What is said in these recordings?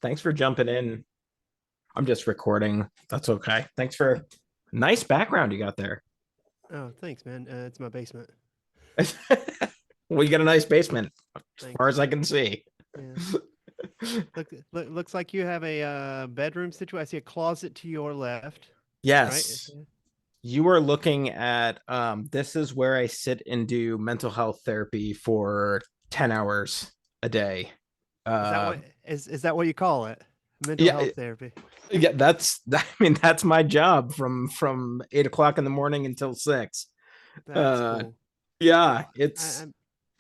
Thanks for jumping in. I'm just recording. That's okay. Thanks for nice background you got there. Oh, thanks, man. It's my basement. Well, you got a nice basement, as far Thanks. as I can see. Yeah. Looks like you have a bedroom situation. I see a closet to your left, right? Yes, you are looking at this is where I sit and do mental health therapy for 10 hours a day. Is that Uh what is that what you call it? Mental yeah, health therapy. yeah, I mean that's my job from 8 o'clock in the morning until 6. That's Uh cool. yeah, I, it's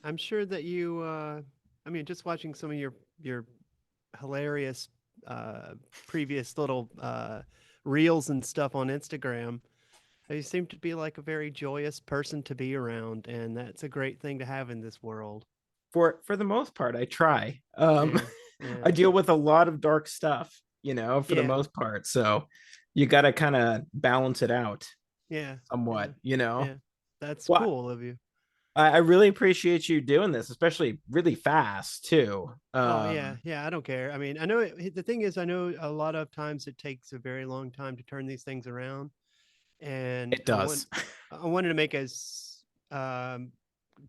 I'm sure that you. I mean, just watching some of your hilarious uh, previous little reels and stuff on Instagram. You seem to be like a very joyous person to be around, and that's a great thing to have in this world. for the most part I try. Yeah, yeah, I deal with a lot of dark stuff, for the yeah, most part. So you got to kind of balance it out yeah, yeah, somewhat. yeah. That's Well, cool of you. I really appreciate you doing this, especially really fast too. Oh yeah, yeah. I don't care. I mean, I know the thing is, I know a lot of times it takes a very long time to turn these things around, and It does. I wanted to make as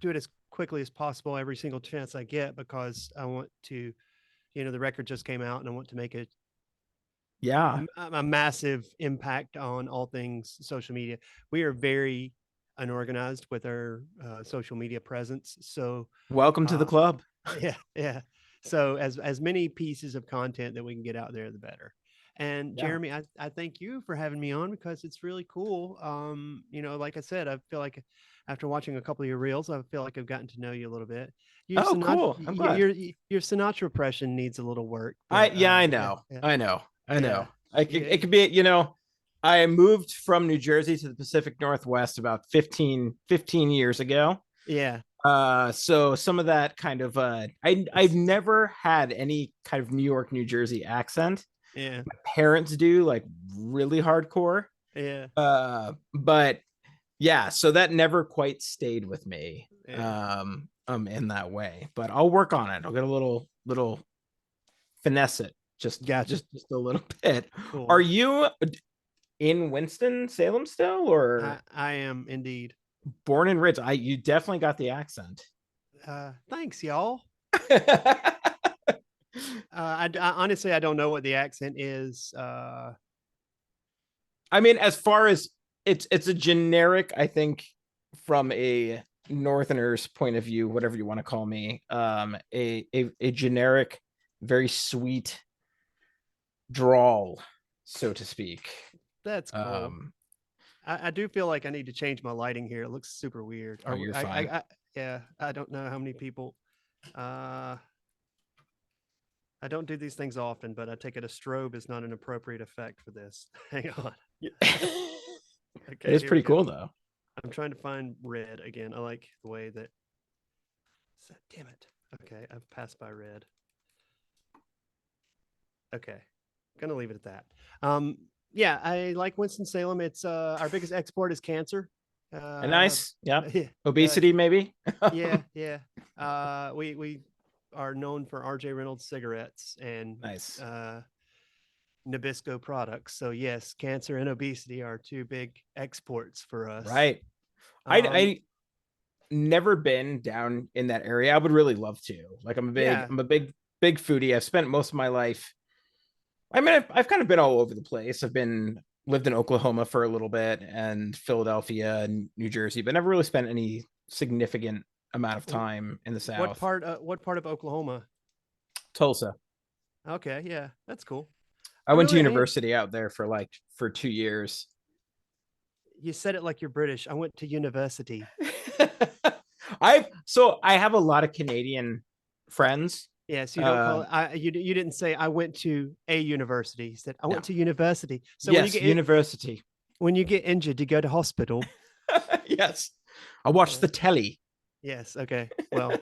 do it as quickly as possible every single chance I get because I want to, the record just came out, and I want to make it Yeah. a massive impact on all things social media. We are very unorganized with our social media presence. So, Welcome to the uh, club. yeah, yeah. So as many pieces of content that we can get out there, the better. And Yeah. Jeremy, I thank you for having me on because it's really cool. Like I said, I feel like after watching a couple of your reels, I feel like I've gotten to know you a little bit. Your Oh, Sinatra, cool. I'm glad. your Sinatra impression needs a little work, I but yeah, I yeah, know. yeah, I know. I yeah, know. It yeah, could be, I moved from New Jersey to the Pacific Northwest about 15 years ago. yeah. So some of that kind of I've never had any kind of New York, New Jersey accent. Yeah, My parents do, like, really hardcore. yeah, But yeah, so that never quite stayed with me yeah. in that way. But I'll work on it. I'll get a little finesse it just Gotcha. just a little bit. Are Cool. you in Winston-Salem still, or I am indeed. born and raised? You definitely got the accent. Thanks, y'all. Honestly, I don't know what the accent is. I mean, as far as it's a generic, I think, from a northerner's point of view, whatever you want to call me, a generic, very sweet drawl, so to speak. That's cool. Um, I do feel like I need to change my lighting here. It looks super weird. oh, you're fine. Yeah, I don't know how many people. Uh, I don't do these things often, but I take it a strobe is not an appropriate effect for this. Hang on. It Okay, is here we pretty go. cool though. I'm trying to find red again. I like the way that. Damn it. Okay, I've passed by red. Okay, gonna leave it at that. Yeah, I like Winston Salem. It's our biggest export is cancer. And Uh, nice, yeah. yeah, uh, Obesity, maybe. yeah, yeah. We are known for R.J. Reynolds cigarettes and Nice, uh, Nabisco products. So yes, cancer and obesity are two big exports for us. right? Um, I never been down in that area. I would really love to. Like, yeah, I'm a big foodie. I've spent most of my life. I mean, I've kind of been all over the place. Lived in Oklahoma for a little bit, and Philadelphia and New Jersey, but never really spent any significant amount of time in the what South. part? What part of Oklahoma? Tulsa. Okay, yeah, that's cool. I went to I university out there for 2 years. you said it like you're British. I went to university. I have a lot of Canadian friends. Yes, you don't call Uh, it. You didn't say I went to a university. You said I went no, to university. So yes, university. when you get injured, you go to hospital. Yes, I watched Yeah. the telly. Yes. Okay. Well.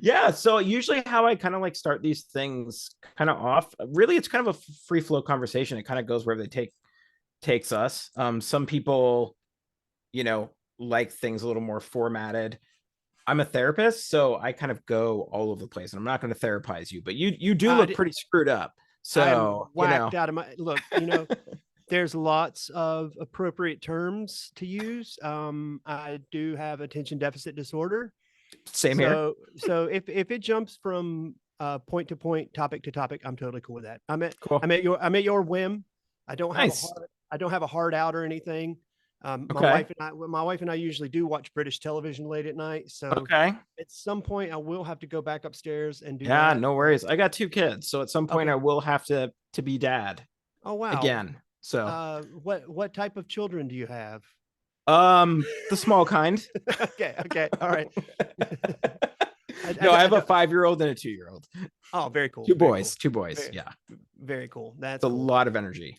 Yeah, so usually how I kind of like start these things kind of off. Really, it's kind of a free flow conversation. It kind of goes wherever they takes us. Some people, you know, like things a little more formatted. I'm a therapist, so I kind of go all over the place, and I'm not going to therapize you, but you do I, look pretty screwed up. I'm So, whacked out of my look. There's lots of appropriate terms to use. I do have attention deficit disorder. same here. So if it jumps from point to point, topic to topic, I'm totally cool with that. Cool. I'm at your whim. Nice. I don't have a hard out or anything. Okay. My wife and I usually do watch British television late at night. So Okay. at some point I will have to go back upstairs and do Yeah, that. no worries. I got two kids, so at some point I Okay. will have to be dad Oh wow. again. So, What type of children do you have? the small kind. Okay. Okay. All right. No, I have a don't. 5-year-old and a 2-year-old. Oh, very cool. Two Very boys, cool. two boys. Very, Yeah. very cool. It's That's a cool. lot of energy.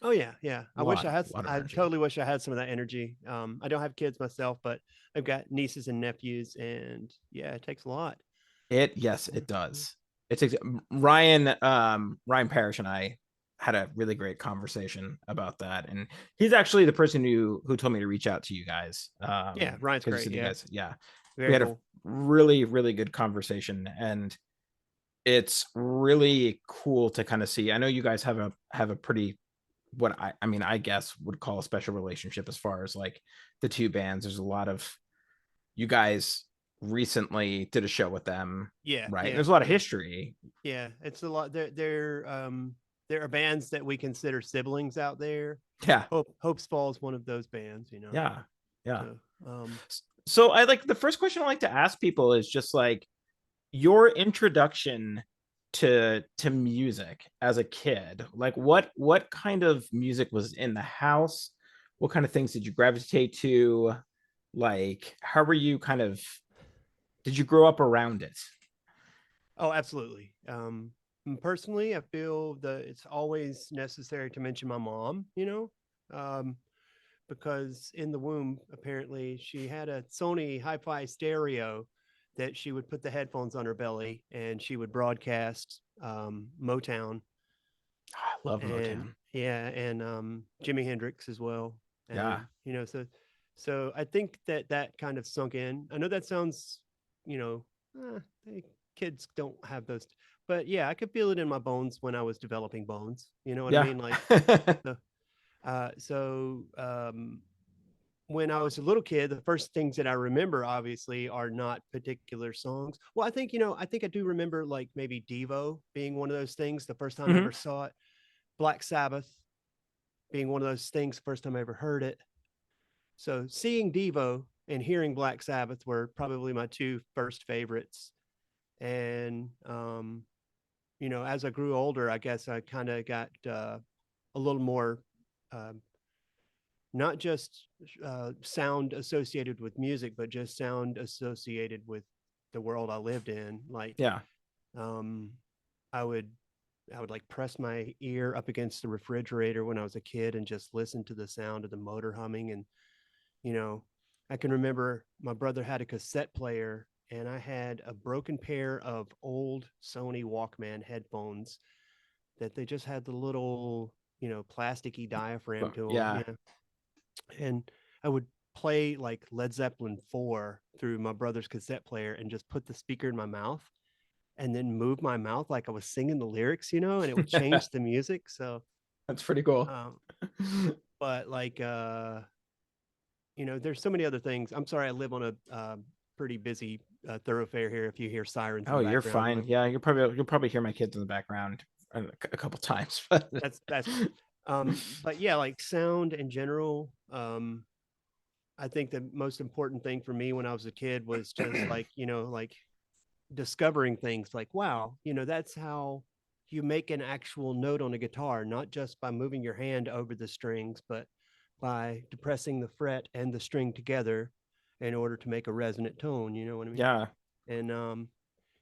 Oh yeah, yeah. A lot, a lot of I energy. totally wish I had some of that energy. I don't have kids myself, but I've got nieces and nephews, and yeah, it takes a lot. Yes, Yeah, it yeah. does. It takes Ryan Parrish and I had a really great conversation about that. And he's actually the person who told me to reach out to you guys. Yeah, Ryan's Because you great. said you Yeah, guys, yeah. We very had a cool. really, really good conversation. And it's really cool to kind of see. I know you guys have a pretty what I mean, I guess would call a special relationship as far as like the two bands. There's a lot of you guys recently did a show with them, Yeah, right? And yeah, there's a lot of yeah, history. yeah. It's a lot. There are bands that we consider siblings out there. Yeah, Hopes Fall is one of those bands. yeah, yeah. So So I like the first question I like to ask people is just like your introduction to music as a kid. Like what kind of music was in the house? What kind of things did you gravitate to? Like how were you kind of did you grow up around it? Oh, absolutely. Personally, I feel that it's always necessary to mention my mom, um, because in the womb, apparently, she had a Sony hi-fi stereo that she would put the headphones on her belly and she would broadcast Motown I love and Motown. yeah, and Jimi Hendrix as well. Yeah. And so I think that that kind of sunk in. I know that sounds, you know, kids don't have those, but yeah, I could feel it in my bones when I was developing bones. You know what I Yeah. mean? Like, so, so when I was a little kid, the first things that I remember obviously are not particular songs. Well, I think I do remember like maybe Devo being one of those things the first time I ever Mhm. saw it. Black Sabbath being one of those things first time I ever heard it. So seeing Devo and hearing Black Sabbath were probably my two first favorites. And as I grew older, I guess I kind of got a little more um, not just sound associated with music, but just sound associated with the world I lived in. Like Yeah. um, I would I would like press my ear up against the refrigerator when I was a kid and just listen to the sound of the motor humming. And, you know, I can remember my brother had a cassette player and I had a broken pair of old Sony Walkman headphones that they just had the little, plasticky diaphragm to them. Yeah. Yeah. And I would play like Led Zeppelin 4 through my brother's cassette player and just put the speaker in my mouth and then move my mouth like I was singing the lyrics, and it would change the music. So, That's pretty cool. um, but like, there's so many other things. I'm sorry, I live on a pretty busy thoroughfare here. If you hear sirens in Oh, the you're background, fine. like Yeah, you'll probably hear my kids in the background a couple times, but that's fine. But yeah, like sound in general. I think the most important thing for me when I was a kid was just like, like discovering things like, wow, that's how you make an actual note on a guitar, not just by moving your hand over the strings, but by depressing the fret and the string together in order to make a resonant tone. You know what I mean? yeah. And,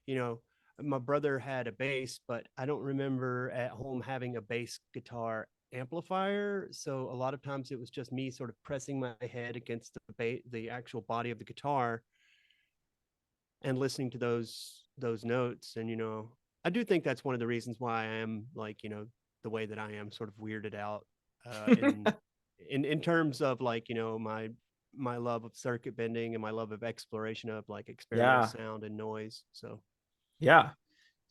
you know, my brother had a bass, but I don't remember at home having a bass guitar amplifier. So a lot of times it was just me sort of pressing my head against the actual body of the guitar and listening to those notes. And I do think that's one of the reasons why I am like, the way that I am, sort of weirded out in terms of like, my my love of circuit bending and my love of exploration of like experimental Yeah. sound and noise. So Yeah.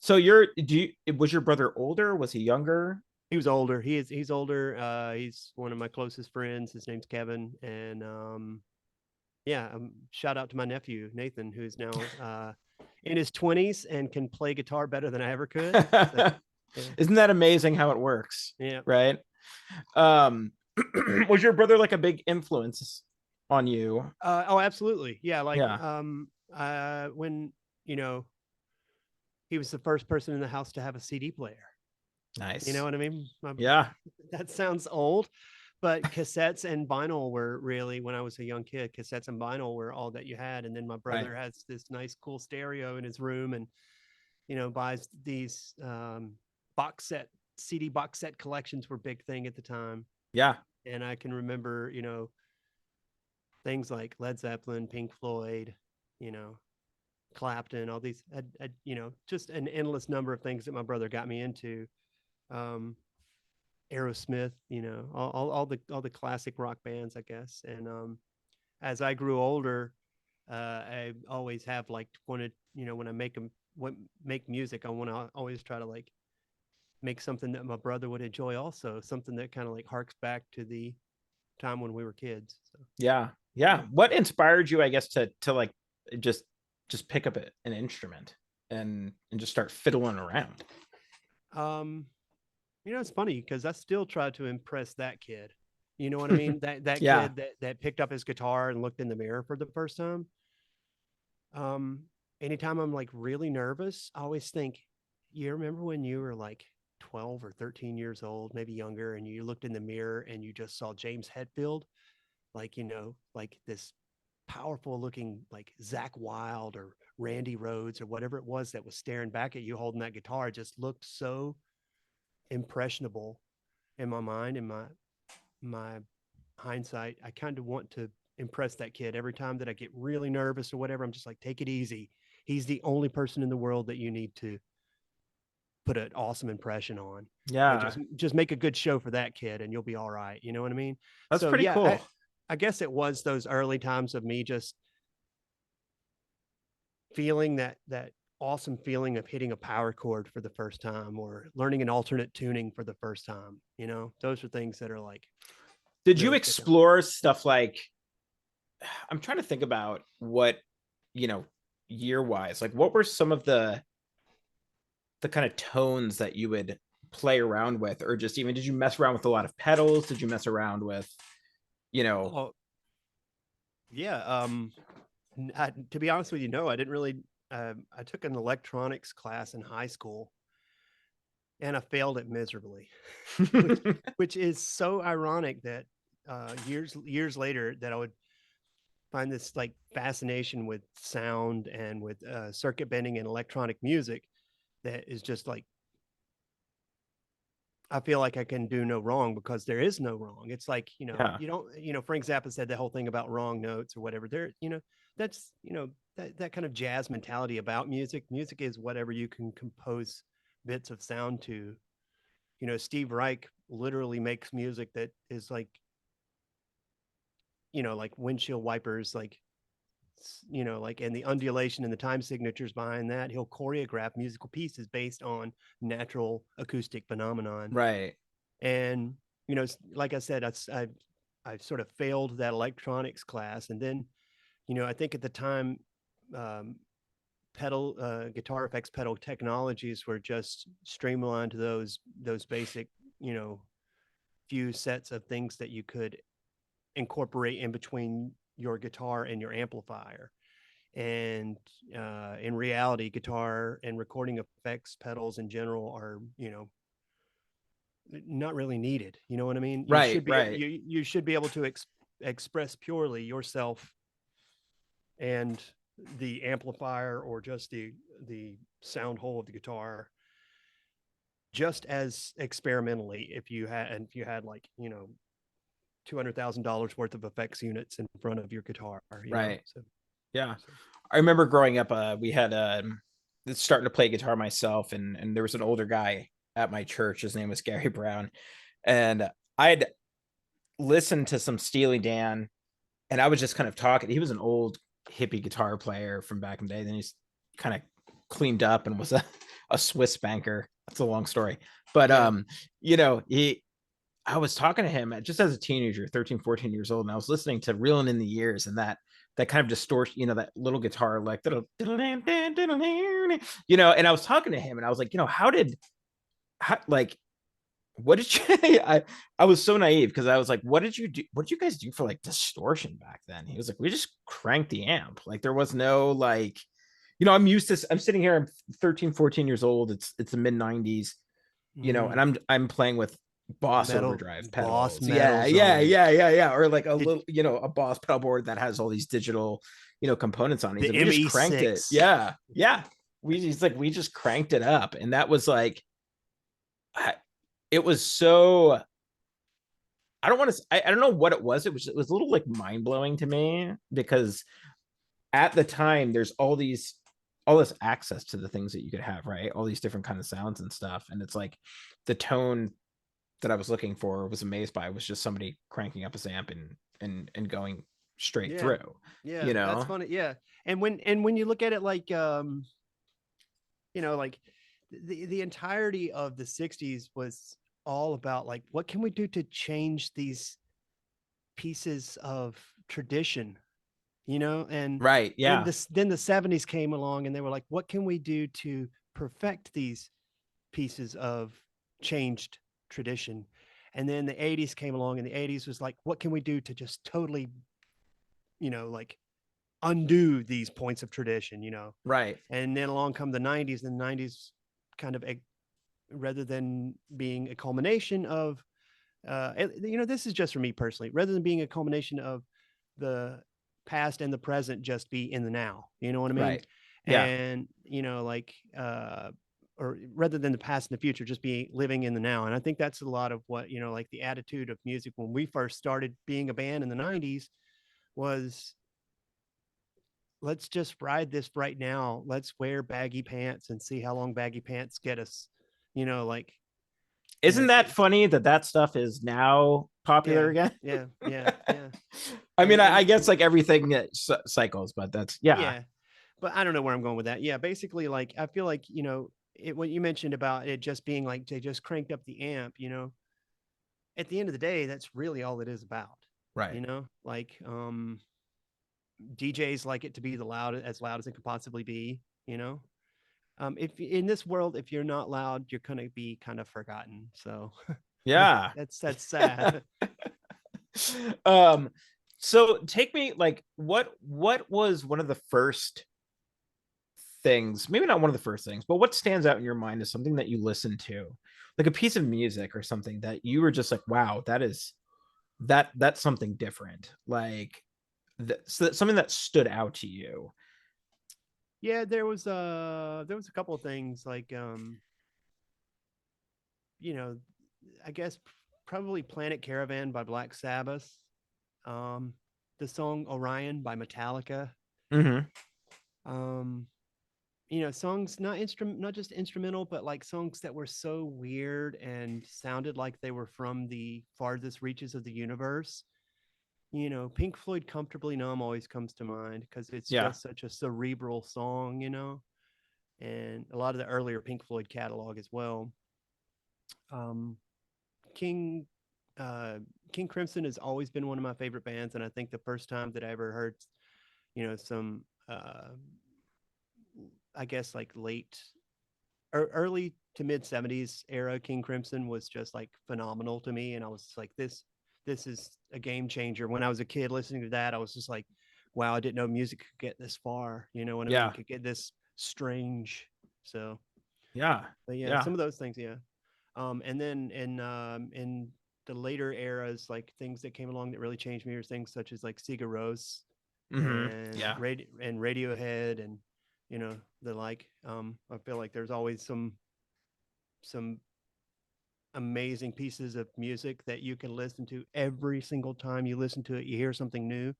So was your brother older? Was he younger? he was older. He's older. He's one of my closest friends. His name's Kevin, and yeah, shout out to my nephew Nathan, who's now in his 20s and can play guitar better than I ever could. So yeah, Isn't that amazing how it works? yeah. Right. Um, was your brother like a big influence on you? Oh, absolutely. Yeah, like Yeah. when you know he was the first person in the house to have a CD player. You know Nice. what I mean? Yeah. That sounds old, but cassettes and vinyl were really, when I was a young kid, cassettes and vinyl were all that you had. And then my Right. brother has this nice, cool stereo in his room, and buys these box set CD box set collections were big thing at the time. Yeah. And I can remember, things like Led Zeppelin, Pink Floyd, you know, Clapton, all these, just an endless number of things that my brother got me into. Um, Aerosmith, all the classic rock bands, I guess. And as I grew older, I always have like wanted, when I make music, I want to always try to like make something that my brother would enjoy, also something that kind of like harks back to the time when we were kids. So Yeah. Yeah. What inspired you, I guess, to like just pick up an instrument and just start fiddling around? um it's funny because I still try to impress that kid. You know what I mean? That Yeah. kid that picked up his guitar and looked in the mirror for the first time. Um, Anytime I'm like really nervous, I always think, you remember when you were like 12 or 13 years old, maybe younger, and you looked in the mirror and you just saw James Hetfield, like, like this powerful looking like Zach Wild or Randy Rhodes or whatever it was that was staring back at you holding that guitar. It just looked so impressionable in my mind, in my hindsight. I kind of want to impress that kid every time that I get really nervous or whatever. I'm just like, take it easy. He's the only person in the world that you need to put an awesome impression on, and Yeah. just make a good show for that kid, and you'll be all right. You know what I mean? That's So pretty yeah, cool. I guess it was those early times of me just feeling that awesome feeling of hitting a power chord for the first time, or learning an alternate tuning for the first time. Those are things that are like Did you really stick out. explore stuff like, I'm trying to think about what, you know, year wise, like what were some of the kind of tones that you would play around with, or just even did you mess around with a lot of pedals? Did you mess around with, you know, Oh yeah. To be honest with you, no, I didn't really. I took an electronics class in high school, and I failed it miserably, which which is so ironic that years later that I would find this like fascination with sound and with circuit bending and electronic music that is just like, I feel like I can do no wrong because there is no wrong. It's like, yeah, you don't, Frank Zappa said the whole thing about wrong notes or whatever. That's, that kind of jazz mentality about music. Music is whatever you can compose bits of sound to. Steve Reich literally makes music that is like, like windshield wipers, like, like, and the undulation and the time signatures behind that. He'll choreograph musical pieces based on natural acoustic phenomenon. right, And like I said, I sort of failed that electronics class, and then I think at the time, um, pedal guitar effects pedal technologies were just streamlined to those basic, you know few sets of things that you could incorporate in between your guitar and your amplifier. And in reality, guitar and recording effects pedals in general are, not really needed. You know what I mean? You right, should be right, you should be able to express purely yourself and the amplifier, or just the sound hole of the guitar, just as experimentally, if you had like, $200,000 worth of effects units in front of your guitar. right. So, Yeah. so I remember growing up, we had starting to play guitar myself, and there was an older guy at my church. His name was Gary Brown, and I'd listened to some Steely Dan and I was just kind of talking. He was an old hippie guitar player from back in the day. Then he's kind of cleaned up and was a Swiss banker. That's a long story. But Yeah. you know, I was talking to him just as a teenager, 13, 14 years old, and I was listening to Reeling in the Years, and that kind of distortion, you know, that little guitar like you know, and I was talking to him and I was like, you know, like what did you I was so naive because I was like, what did you do? What did you guys do for like distortion back then? He was like, we just cranked the amp. Like there was no like, you know, I'm sitting here, I'm 13, 14 years old. It's the mid 90s, you know, and Mm, I'm playing with Boss metal, overdrive Boss pedals. metal zone. Yeah. Or like a Did little, you know, a Boss pedal board that has all these digital, you know, components on it. He's the like, we just cranked it. ME6? Yeah. He's like, we just cranked it up. And that was like, I, it was so, I don't want to, I don't know what it was. It was a little like mind blowing to me because at the time there's all this access to the things that you could have, right? All these different kind of sounds and stuff. And it's like the tone that I was looking for, was amazed by, was just somebody cranking up his amp and going straight Yeah, through, yeah, you that's know? funny. Yeah, and when you look at it like like the entirety of the '60s was all about like what can we do to change these pieces of tradition, and Right. then Yeah. the '70s came along and they were like, what can we do to perfect these pieces of changed tradition? And then the '80s came along and the '80s was like, what can we do to just totally, like undo these points of tradition? Right. And then along come the '90s, and the '90s kind of, rather than being a culmination of, this is just for me personally, rather than being a culmination of the past and the present, just be in the now. You know what I mean? Right. Yeah. And, or rather than the past and the future, just be living in the now. And I think that's a lot of what, like the attitude of music when we first started being a band in the '90s was, let's just ride this right now. Let's wear baggy pants and see how long baggy pants get us. Like, Isn't that see, funny that that stuff is now popular yeah, again? yeah, yeah, yeah. I mean, I And guess like everything cycles, but that's, yeah. yeah, but I don't know where I'm going with that. Yeah, basically, like I feel like what you mentioned about it just being like they just cranked up the amp. At the end of the day, that's really all it is about. Right. Like DJs like it to be as loud as it could possibly be. If in this world, if you're not loud, you're gonna be kind of forgotten. So Yeah. that's sad. um, so take me like what was one of the first things, maybe not one of the first things, but what stands out in your mind is something that you listen to, like a piece of music or something that you were just like, wow, that's something different, like so something that stood out to you. Yeah, there was a couple of things like you know, I guess probably Planet Caravan by Black Sabbath. Um, the song Orion by Metallica. Mm-hmm. Um, songs not just instrumental, but like songs that were so weird and sounded like they were from the farthest reaches of the universe. Pink Floyd Comfortably Numb always comes to mind because it's Yeah. just such a cerebral song, and a lot of the earlier Pink Floyd catalog as well. Um, King uh, King Crimson has always been one of my favorite bands, and I think the first time that I ever heard, some, I guess like late or early to mid '70s era King Crimson was just like phenomenal to me, and I was like, this is a game changer. When I was a kid listening to that, I was just like, wow, I didn't know music could get this far. You know what I mean? Yeah. Could get this strange. So, Yeah. but yeah, Yeah. some of those things, yeah. And then in the later eras, like things that came along that really changed me are things such as like Sigur Rós Mm-hmm. and Yeah. Radiohead and the like. I feel like there's always some amazing pieces of music that you can listen to every single time you listen to it. You hear something new,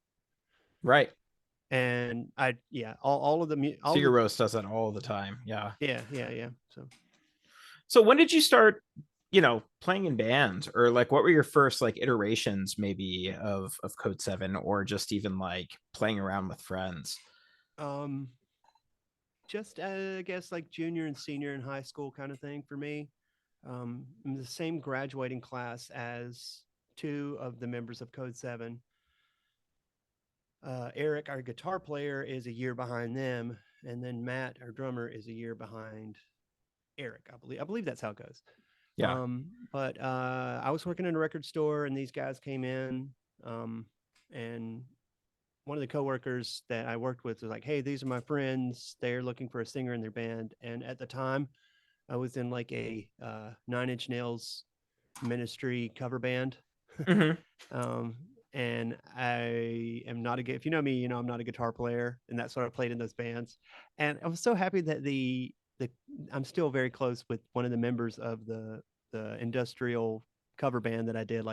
Right. and all of all Sigur the Rós does that all the time. Yeah. yeah, yeah, yeah. So So when did you start? playing in bands, or like what were your first like iterations maybe of Code 7, or just even like playing around with friends? Um, just I guess like junior and senior in high school kind of thing for me. I'm the same graduating class as two of the members of Code 7. Eric, our guitar player, is a year behind them, and then Matt, our drummer, is a year behind Eric. I believe that's how it goes. Yeah. But I was working in a record store, and these guys came in, and one of the coworkers that I worked with was like, "Hey, these are my friends. They're looking for a singer in their band." And at the time, I was in like a Nine Inch Nails Ministry cover band. Hmm. um, and I am not if you know me, I'm not a guitar player, and that's what I played in those bands. And I was so happy that the I'm still very close with one of the members of the industrial cover band that I did.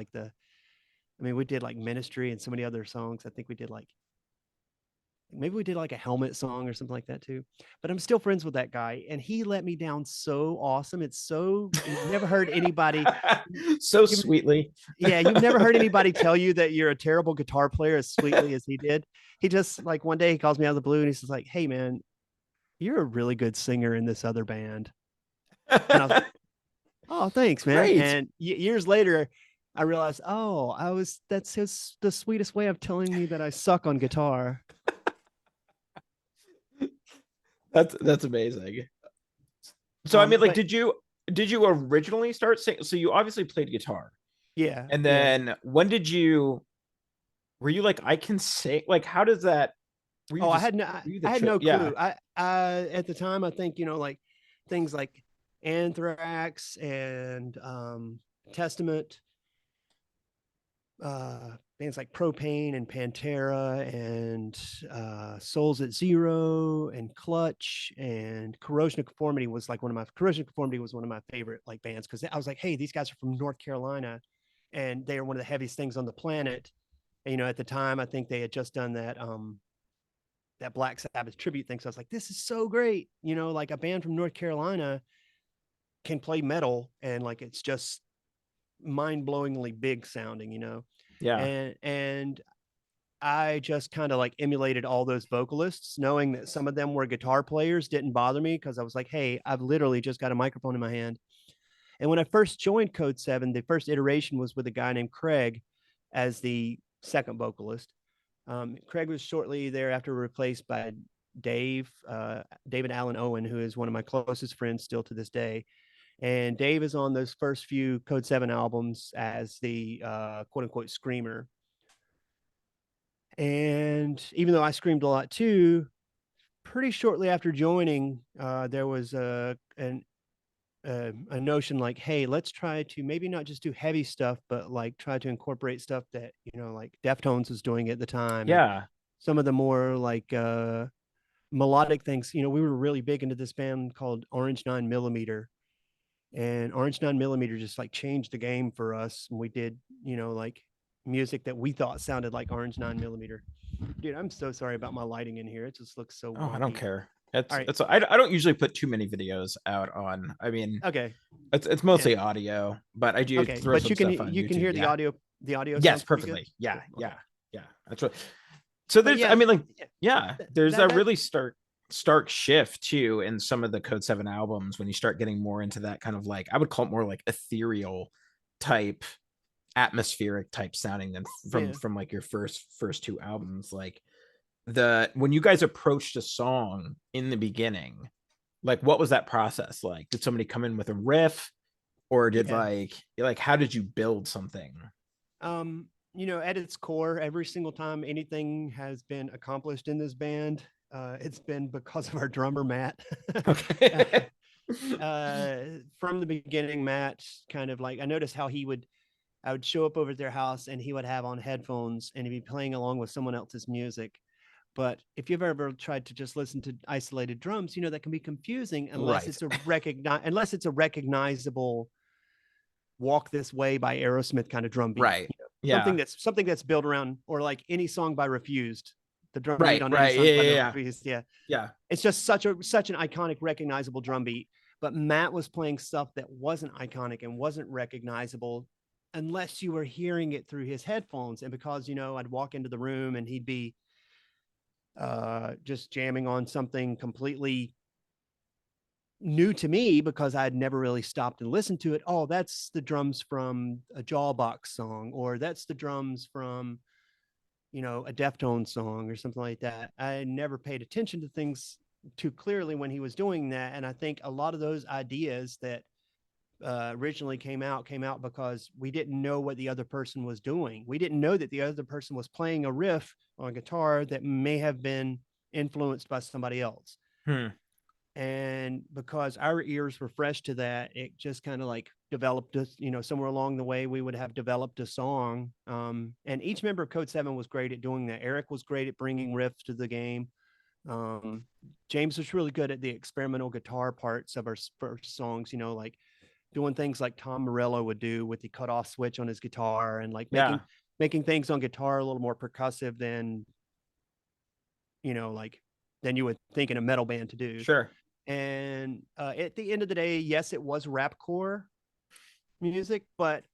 We did like Ministry and so many other songs. I think we did like maybe we did like a Helmet song or something like that too. But I'm still friends with that guy, and he let me down so awesome. It's so you've never heard anybody. So You've, sweetly. yeah, you've never heard anybody tell you that you're a terrible guitar player as sweetly as he did. He just like one day he calls me out of the blue and he's just like, "Hey man, you're a really good singer in this other band." And I was like, "Oh, thanks, man." Great. And years later, I realized, oh, that's the sweetest way of telling me that I suck on guitar. That's amazing. So I mean, like, But did you originally start singing? So you obviously played guitar, yeah, and yeah. then when did you? Were you like, I can sing? Like, how does that? Were you Oh, just? Were you I the had no Yeah. clue. I at the time I think like things like Anthrax and Testament, bands like Propane and Pantera and Souls at Zero and Clutch and Corrosion of Conformity was one of my favorite like bands because I was like, hey, these guys are from North Carolina, and they are one of the heaviest things on the planet. And, at the time, I think they had just done that Black Sabbath tribute thing. So I was like, this is so great. Like a band from North Carolina can play metal and like it's just mind-blowingly big sounding. Yeah. And I just kind of like emulated all those vocalists, knowing that some of them were guitar players didn't bother me because I was like, hey, I've literally just got a microphone in my hand. And when I first joined Code 7, the first iteration was with a guy named Craig as the second vocalist. Craig was shortly thereafter replaced by David Allen Owen, who is one of my closest friends still to this day. And Dave is on those first few Code 7 albums as the quote unquote screamer. And even though I screamed a lot too, pretty shortly after joining, there was a notion like, hey, let's try to maybe not just do heavy stuff, but like try to incorporate stuff that, like Deftones was doing at the time, and Yeah. some of the more like melodic things. We were really big into this band called Orange 9mm, and Orange 9mm just like changed the game for us. And we did, like music that we thought sounded like Orange 9mm. Dude, I'm so sorry about my lighting in here. It just looks so Oh, I don't wonky. care. All right. I don't usually put too many videos out on. I mean, Okay. it's Yeah. mostly audio, but I do Okay. throw But some stuff on you can YouTube. hear Yeah. the audio Yes, sounds pretty good. perfectly. Yeah, Cool. Okay. yeah, yeah. That's what. So But there's, I yeah, mean, like, yeah, there's a that really stark shift too in some of the Code 7 albums when you start getting more into that kind of like, I would call it more like ethereal type, atmospheric type sounding than from yeah. from like your first two albums. Like the when you guys approached a song in the beginning, like what was that process like? Did somebody come in with a riff, or did Yeah. like how did you build something? At its core, every single time anything has been accomplished in this band, it's been because of our drummer Matt. Okay. From the beginning, Matt kind of like I noticed how I would show up over at their house and he would have on headphones and he'd be playing along with someone else's music. But if you've ever tried to just listen to isolated drums, that can be confusing unless Right. it's a recognizable "Walk This Way" by Aerosmith kind of drum beat. Right. Yeah. Something that's built around, or like any song by Refused, the drum beat Right. on any Right. Yeah. song by Yeah. the Yeah. Refused. Yeah, Yeah. it's just such an iconic, recognizable drum beat. But Matt was playing stuff that wasn't iconic and wasn't recognizable unless you were hearing it through his headphones. And because, I'd walk into the room and he'd be just jamming on something completely new to me because I'd never really stopped and listened to it. Oh, that's the drums from a Jawbox song, or that's the drums from, a Deftones song or something like that. I never paid attention to things too clearly when he was doing that. And I think a lot of those ideas that originally came out because we didn't know what the other person was doing. We didn't know that the other person was playing a riff on guitar that may have been influenced by somebody else. Hmm. And because our ears were fresh to that, it just kind of like developed us, somewhere along the way we would have developed a song. And each member of Codeseven was great at doing that. Eric was great at bringing riffs to the game. James was really good at the experimental guitar parts of our first songs, like doing things like Tom Morello would do with the cutoff switch on his guitar, and like Yeah. making things on guitar a little more percussive than, like than you would think in a metal band to do. Sure. And at the end of the day, yes, it was rapcore music, but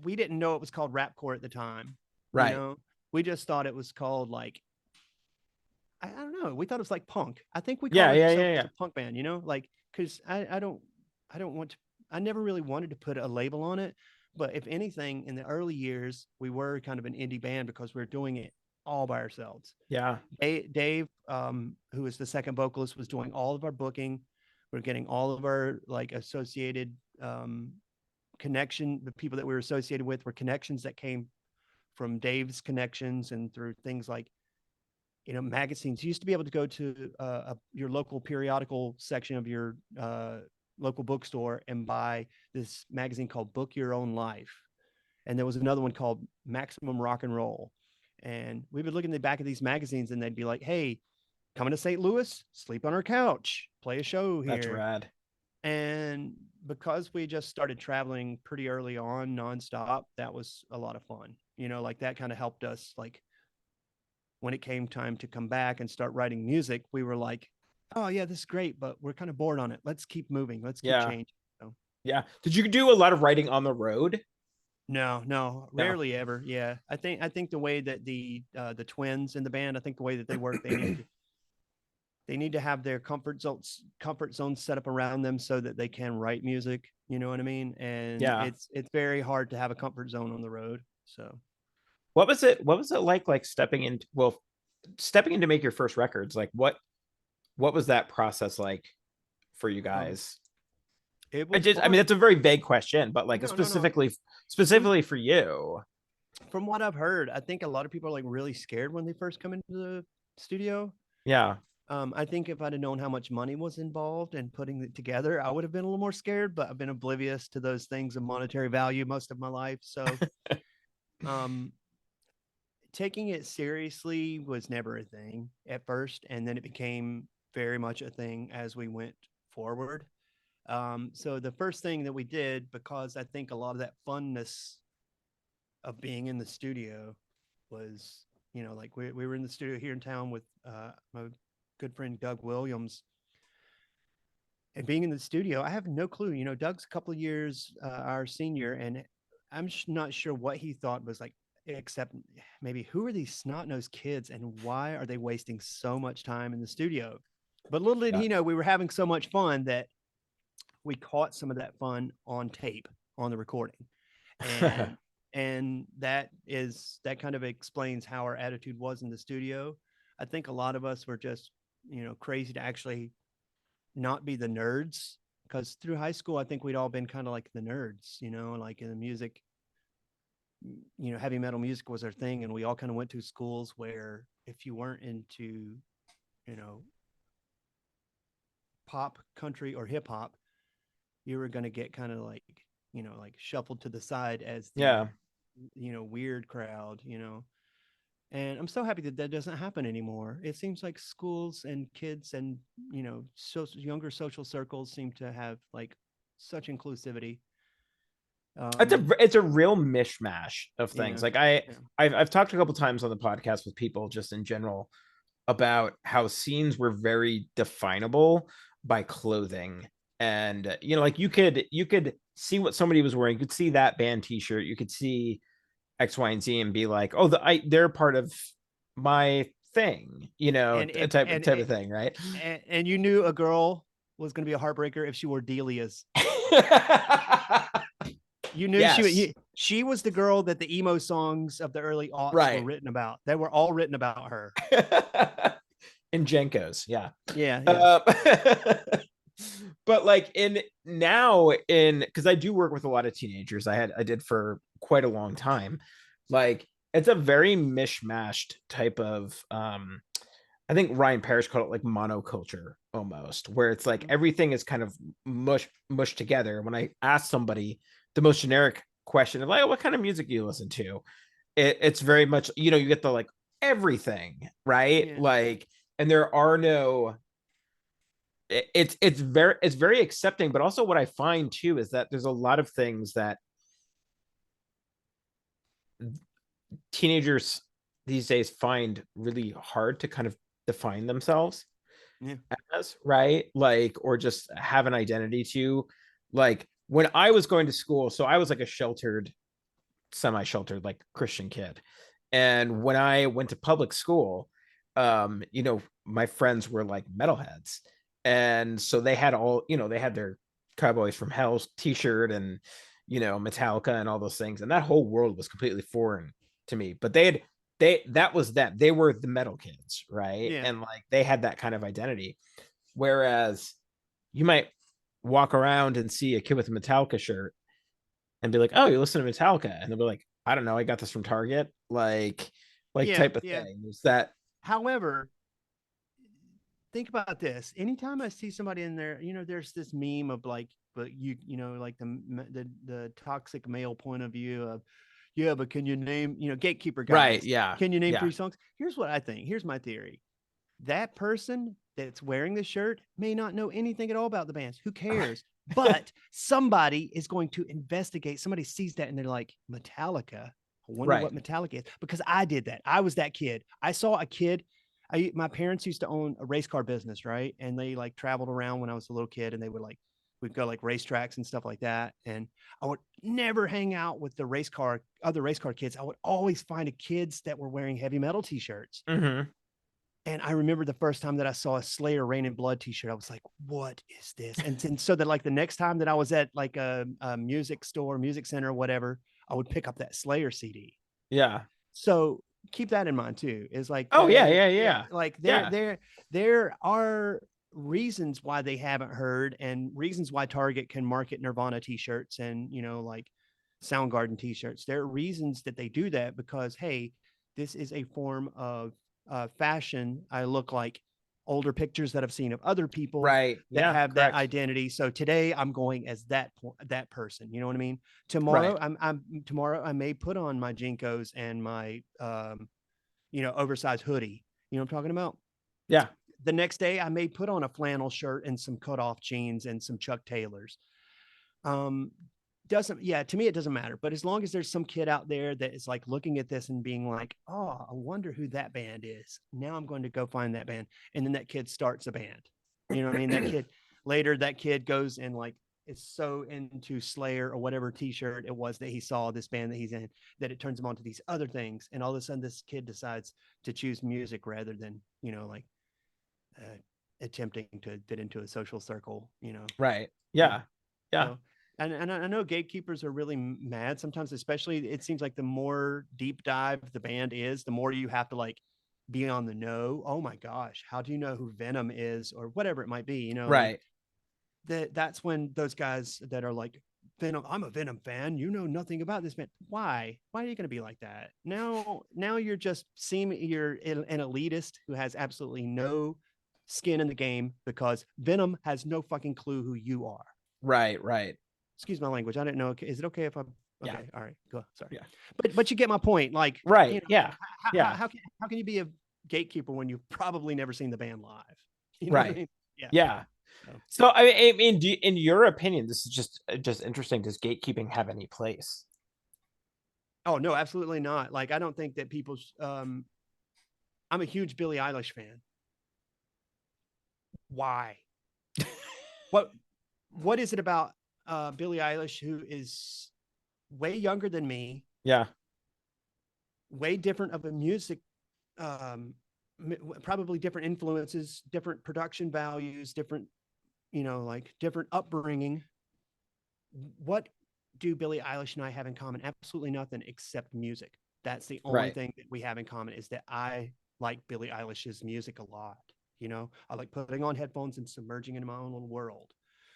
we didn't know it was called rapcore at the time. Right. We just thought it was called like, I don't know. We thought it was like punk. I think we Yeah. called Yeah. ourselves Yeah. Yeah. a punk band, like, cause I don't want to, I never really wanted to put a label on it. But if anything, in the early years, we were kind of an indie band because we were doing it all by ourselves. Yeah. Dave, who is the second vocalist, was doing all of our booking. We're getting all of our like associated connection. The people that we were associated with were connections that came from Dave's connections and through things like, magazines. You used to be able to go to your local periodical section of your local bookstore and buy this magazine called Book Your Own Life. And there was another one called Maximum Rock and Roll. And we would look in the back of these magazines and they'd be like, hey, coming to St. Louis, sleep on our couch, play a show That's here. rad. And because we just started traveling pretty early on nonstop, that was a lot of fun. Like that kind of helped us. Like when it came time to come back and start writing music, we were like, oh yeah, this is great, but we're kind of bored on it. Let's keep moving. Let's keep Yeah. changing. So, Yeah. Did you do a lot of writing on the road? no, No. rarely ever. Yeah. I think the way that the twins in the band, I think the way that they work, they need to have their comfort zones set up around them so that they can write music. You know what I mean? And Yeah. it's very hard to have a comfort zone on the road. So What was it like stepping in to make your first records? Like what was that process like for you um, guys? it I was just, I mean, fun. that's a very vague question, but like No. It was, specifically for you. from what I've heard, I think a lot of people are like really scared when they first come into the studio. Yeah. I think if I'd have known how much money was involved in putting it together, I would have been a little more scared, but I've been oblivious to those things of monetary value most of my life. So, um, taking it seriously was never a thing at first. And then it became very much a thing as we went forward. So the first thing that we did, because I think a lot of that funness of being in the studio was, like we were in the studio here in town with my good friend Doug Williams. And being in the studio, I have no clue. Doug's a couple of years our senior, and I'm not sure what he thought was like, except maybe who are these snot-nosed kids and why are they wasting so much time in the studio? But little did Yeah. he know we were having so much fun that we caught some of that fun on tape on the recording. And that kind of explains how our attitude was in the studio. I think a lot of us were just, crazy to actually not be the nerds, because through high school, I think we'd all been kind of like the nerds, like in the music, heavy metal music was our thing. And we all kind of went to schools where if you weren't into, you know, pop, country, or hip hop, you were going to get kind of like, like shuffled to the side as the, Yeah. weird crowd, And I'm so happy that that doesn't happen anymore. It seems like schools and kids and, younger social circles seem to have like such inclusivity. It's a real mishmash of things. Yeah. Like Yeah. I've talked a couple times on the podcast with people just in general about how scenes were very definable by clothing. And like you could see what somebody was wearing. You could see that band T-shirt. You could see X, Y, and Z, and be like, oh, they're part of my thing, And if type of thing, right? and you knew a girl was going to be a heartbreaker if she wore Delia's. You knew Yes, she was the girl that the emo songs of the early aughts were right. written about. They were all written about her. In Jenkos, yeah. Yeah, yeah. Uh, but like in now in because I do work with a lot of teenagers. I did for quite a long time. Like it's a very mishmashed type of I think Ryan Parrish called it like monoculture almost, where it's like everything is kind of mushed together. When I ask somebody the most generic question of like, oh, what kind of music do you listen to? It's very much, you get the like everything, right? Yeah. Like, and there are no it's very accepting, but also what I find too is that there's a lot of things that teenagers these days find really hard to kind of define themselves Yeah. as, right? Like, or just have an identity to. Like when I was going to school, so I was like a sheltered, semi-sheltered, like Christian kid. And when I went to public school, my friends were like metalheads. And so they had they had their Cowboys from Hell t-shirt and, Metallica and all those things. And that whole world was completely foreign to me. But that was them. They were the metal kids, right? Yeah. And like they had that kind of identity. Whereas you might walk around and see a kid with a Metallica shirt and be like, "Oh, you listen to Metallica," and they'll be like, "I don't know, I got this from Target," like Yeah. type of Yeah. thing. Is that However, think about this. Anytime I see somebody in there, there's this meme of like, but like the toxic male point of view of, yeah, but can you name, gatekeeper right? guys? Yeah, Can you name yeah, 3 songs? Here's what I think. Here's my theory. That person that's wearing the shirt may not know anything at all about the bands. Who cares? But somebody is going to investigate. Somebody sees that and they're like, Metallica. I wonder right. what Metallica is. Because I did that. I was that kid. I saw a kid. My parents used to own a race car business, right? And they like traveled around when I was a little kid, and they would like we'd go like racetracks and stuff like that. And I would never hang out with the other race car kids. I would always find kids that were wearing heavy metal t-shirts. Mm-hmm. And I remember the first time that I saw a Slayer Rain in Blood t-shirt, I was like, what is this? And so that like the next time that I was at like a music store, music center, whatever, I would pick up that Slayer CD. Yeah. So keep that in mind too. Is like Oh yeah, the yeah, yeah, yeah, like yeah. there are reasons why they haven't heard, and reasons why Target can market Nirvana t-shirts and like Soundgarden t-shirts. There are reasons that they do that because hey, this is a form of fashion. I look like older pictures that I've seen of other people Right. that Yeah. have that Correct. identity. So today I'm going as that person. You know what I mean? Right. Tomorrow I may put on my Jinkos and my oversized hoodie. You know what I'm talking about? Yeah. The next day I may put on a flannel shirt and some cut off jeans and some Chuck Taylors. Um, doesn't yeah to me it doesn't matter, but as long as there's some kid out there that is like looking at this and being like, oh, I wonder who that band is, now I'm going to go find that band, and then that kid starts a band. You know what I mean? That kid goes and like is so into Slayer or whatever t-shirt it was that he saw this band that he's in, that it turns him on to these other things, and all of a sudden this kid decides to choose music rather than like uh, attempting to fit into a social circle. Right. Yeah. Yeah. Yeah. So, and I know gatekeepers are really mad sometimes, especially it seems like the more deep dive the band is, the more you have to like be on the know. Oh my gosh, how do you know who Venom is or whatever it might be? Like Right. that's when those guys that are like, Venom, I'm a Venom fan. You know nothing about this band. Why? Why are you going to be like that? Now you're just seeing you're an elitist who has absolutely no skin in the game because Venom has no fucking clue who you are. Right. Right. Excuse my language. I didn't know. Is it okay if I'm Yeah. okay? All right, go. Sorry, Yeah. but you get my point. Like, Right. Yeah. Yeah. how can you be a gatekeeper when you've probably never seen the band live? You know what I Right. mean? Yeah. Yeah. So, So I mean, in your opinion, this is just interesting. Does gatekeeping have any place? oh no, absolutely not. Like, I don't think that people. I'm a huge Billie Eilish fan. Why? What? what is it about Billie Eilish, who is way younger than me, Yeah. way different of a music, um, probably different influences, different production values, different, like different upbringing. What do Billie Eilish and I have in common? Absolutely nothing except music. That's the only Right. thing that we have in common, is that I like Billie Eilish's music a lot. I like putting on headphones and submerging into my own little world.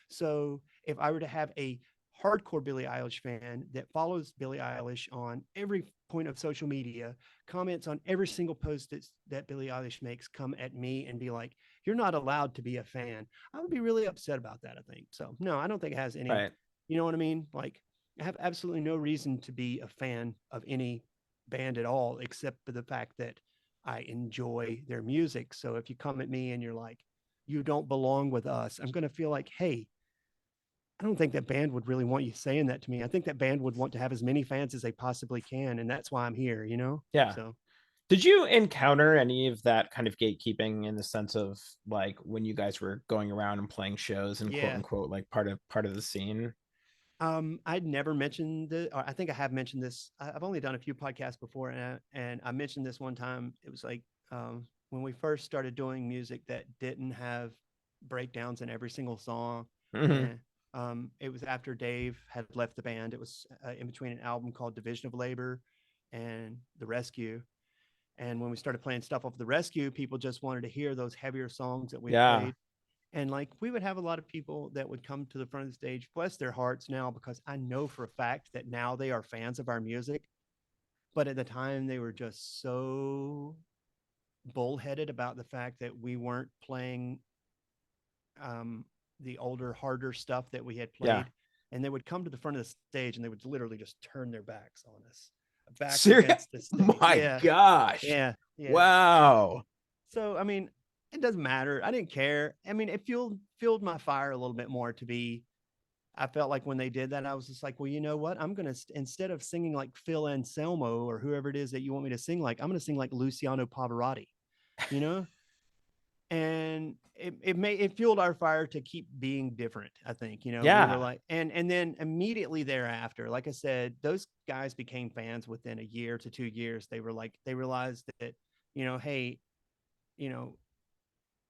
So if I were to have a hardcore Billie Eilish fan that follows Billie Eilish on every point of social media, comments on every single post that Billie Eilish makes, come at me and be like, "You're not allowed to be a fan," I would be really upset about that, I think. So no, I don't think it has any, Right. you know what I mean? Like, I have absolutely no reason to be a fan of any band at all, except for the fact that I enjoy their music. So if you come at me and you're like, "You don't belong with us," I'm going to feel like, hey, I don't think that band would really want you saying that to me. I think that band would want to have as many fans as they possibly can. And that's why I'm here. Yeah. So, Did you encounter any of that kind of gatekeeping in the sense of like when you guys were going around and playing shows and quote yeah. unquote like part of the scene? I'd never mentioned this, or I think I have mentioned this. I've only done a few podcasts before, and I mentioned this one time. It was like when we first started doing music that didn't have breakdowns in every single song, Hmm. and it was after Dave had left the band. It was in between an album called Division of Labor and The Rescue. And when we started playing stuff off The Rescue, people just wanted to hear those heavier songs that we Yeah. played, and like we would have a lot of people that would come to the front of the stage, bless their hearts now, because I know for a fact that now they are fans of our music. But at the time, they were just so bullheaded about the fact that we weren't playing um, the older, harder stuff that we had Yeah. played. And they would come to the front of the stage and they would literally just turn their backs on us, backs Serious? against the stage. My Yeah. gosh. Yeah. Yeah. Wow. So, I mean, it doesn't matter. I didn't care. I mean, it fueled my fire a little bit more to be. I felt like when they did that, I was just like, well, you know what? I'm gonna, instead of singing like Phil Anselmo or whoever it is that you want me to sing like, I'm gonna sing like Luciano Pavarotti, you know. And it fueled our fire to keep being different. I think, we were Yeah. like, and then immediately thereafter, like I said, those guys became fans within a year to 2 years. They were like, they realized that, hey, you know,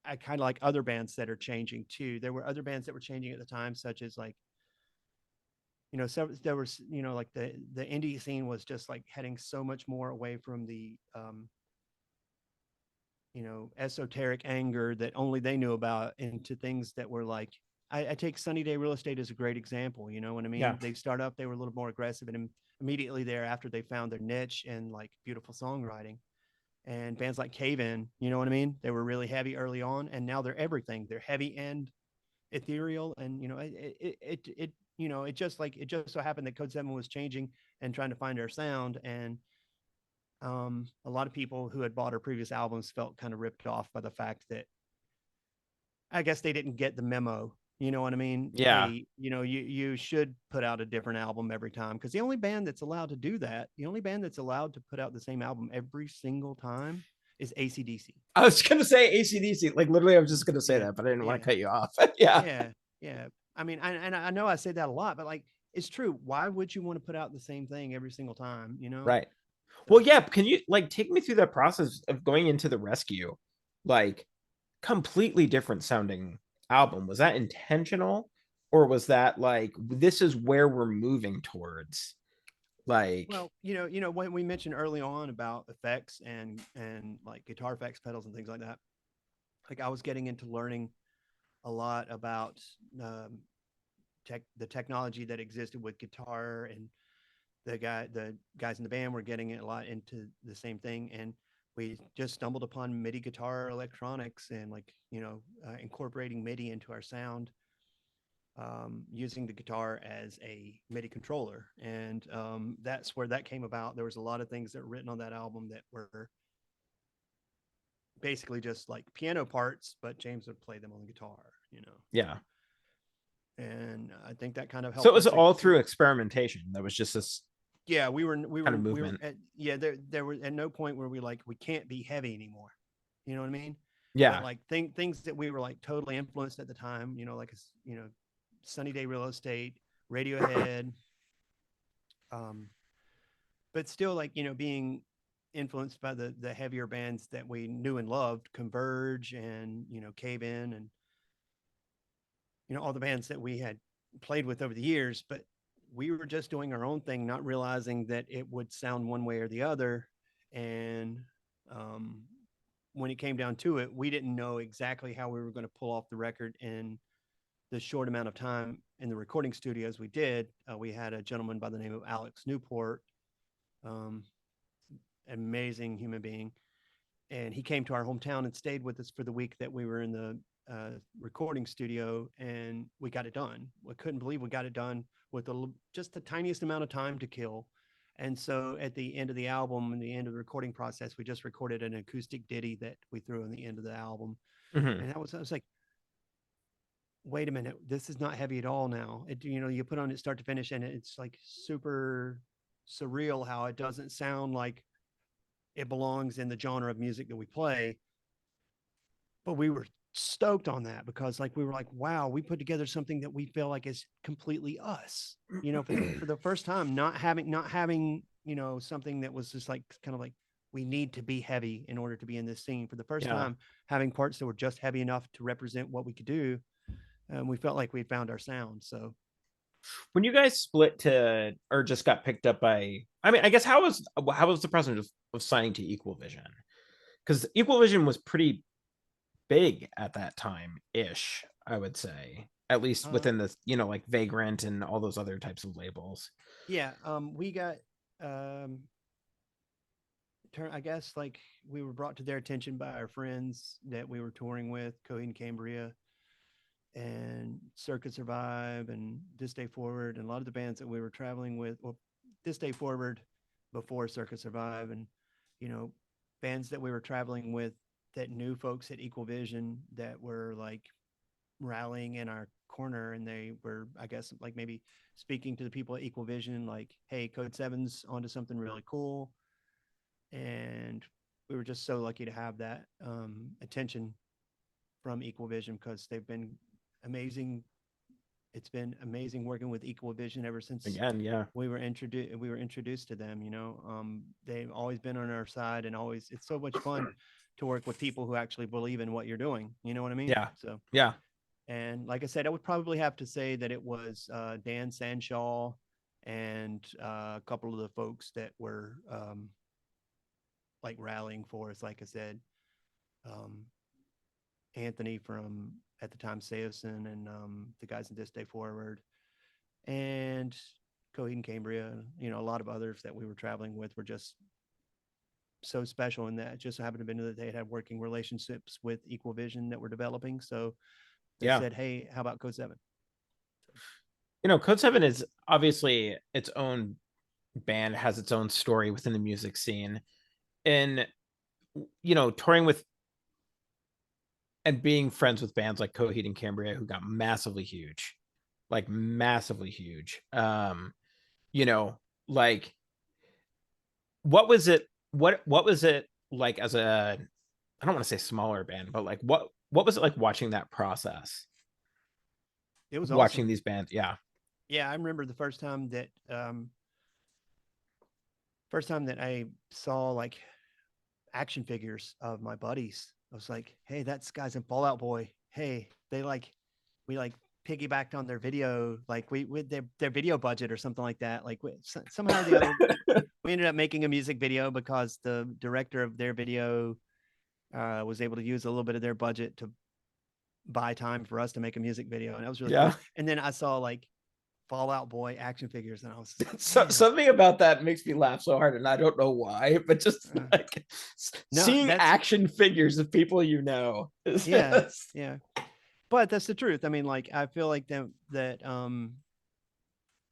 I kind of like other bands that are changing too. There were other bands that were changing at the time, such as like, so there was, like the indie scene was just like heading so much more away from the esoteric anger that only they knew about, into things that were like, I take Sunny Day Real Estate as a great example. You know what I Yeah. mean? They start up, they were a little more aggressive, and immediately thereafter they found their niche and like beautiful songwriting. And bands like Cave In, you know what I mean? They were really heavy early on, and now they're everything. They're heavy and ethereal, and it just so happened that Codeseven was changing and trying to find our sound, and a lot of people who had bought our previous albums felt kind of ripped off by the fact that I guess they didn't get the memo. You know what I mean? Yeah. Hey, you should put out a different album every time, because the only band that's allowed to do that, the only band that's allowed to put out the same album every single time is ACDC. I was gonna say AC/DC. Like literally, I was just gonna say Yeah, that, but I didn't want to yeah, cut you off. Yeah. yeah, yeah. I mean, and I know I say that a lot, but like, it's true. Why would you want to put out the same thing every single time? Right. Well, So, yeah. Can you like take me through that process of going into the rescue? Like completely different sounding album. Was that intentional? Or was that like this is where we're moving towards? Like, well, when we mentioned early on about effects and like guitar effects, pedals, and things like that, like I was getting into learning a lot about um, the technology that existed with guitar, and the guys in the band were getting a lot into the same thing, and we just stumbled upon MIDI guitar electronics, and like incorporating MIDI into our sound, using the guitar as a MIDI controller, and that's where that came about. There was a lot of things that were written on that album that were basically just like piano parts, but James would play them on the guitar. yeah. And I think that kind of So it helped was us. all through experimentation. That was just this Yeah, we kind were of we were movement. yeah, there was at no point where we can't be heavy anymore. You know what I mean? But Yeah. like things that we were like totally influenced at the time, like, Sunny Day Real Estate, Radiohead, um, but still, like, being influenced by the heavier bands that we knew and loved, Converge and Cave In, and all the bands that we had played with over the years. But we were just doing our own thing, not realizing that it would sound one way or the other. And um, when it came down to it, we didn't know exactly how we were going to pull off the record in the short amount of time in the recording studios we did. We had a gentleman by the name of Alex Newport, um, amazing human being, and he came to our hometown and stayed with us for the week that we were in the recording studio, and we got it done. We couldn't believe we got it done with just the tiniest amount of time to kill. And so at the end of the album and the end of the recording process, we just recorded an acoustic ditty that we threw in the end of the album. Mhm. And I was like, wait a minute, this is not heavy at all now. You put on it start to finish, and it's like super surreal how it doesn't sound like it belongs in the genre of music that we play. But we were stoked on that because, like, we were like, wow, we put together something that we feel like is completely us, for the first time, not having something that was just like kind of like, we need to be heavy in order to be in this scene. For the first Yeah. time, having parts that were just heavy enough to represent what we could do. We felt like we'd found our sound. So When you guys split to or just got picked up by, I mean, I guess how was the process of signing to Equal Vision? Because Equal Vision was pretty big at that time ish, I would say, at least uh within the like Vagrant and all those other types of labels. yeah, we got um I guess, like, we were brought to their attention by our friends that we were touring with, Coheed and Cambria and Circuit Survive and This Day Forward, and a lot of the bands that we were traveling with. Well, This Day Forward before Circuit Survive, and you know, bands that we were traveling with that knew folks at Equal Vision that were like rallying in our corner, and they were, I guess, like maybe speaking to the people at Equal Vision, like, hey, Codeseven's onto something really cool. And we were just so lucky to have that attention from Equal Vision, because they've been amazing. It's been amazing working with Equal Vision ever since Again, yeah. we were introduced to them. They've always been on our side, and always, it's so much fun to work with people who actually believe in what you're doing. You know what I mean? Yeah. So, Yeah. and like I said, I would probably have to say that it was Dan Sanshaw and a couple of the folks that were like rallying for us. Like I said, um, Anthony from, at the time, Seosin, and the guys in This Day Forward, and Coheed and Cambria. A lot of others that we were traveling with were just so special, and that just so happened to be that they had working relationships with Equal Vision that were developing. So they Yeah. said, hey, how about Codeseven? Codeseven is obviously its own band, has its own story within the music scene. And touring with and being friends with bands like Coheed and Cambria, who got massively huge, like massively huge. You know, like what was it? What was it like as a? I don't want to say smaller band, but like what was it like watching that process? It was Watching awesome. these bands, yeah, Yeah, I remember the first time that I saw like action figures of my buddies. I was like, hey, that's guys in Fallout Boy. Hey, we like piggybacked on their video, like we with their video budget or something like that. Like somehow or the other, we ended up making a music video because the director of their video was able to use a little bit of their budget to buy time for us to make a music video, and that was really yeah. cool. And then I saw like Fallout Boy action figures, and I was like, So, man, something about that makes me laugh so hard, and I don't know why, but just like no, seeing that's action figures of people is yeah, just, yeah. But that's the truth. I mean, like, I feel like that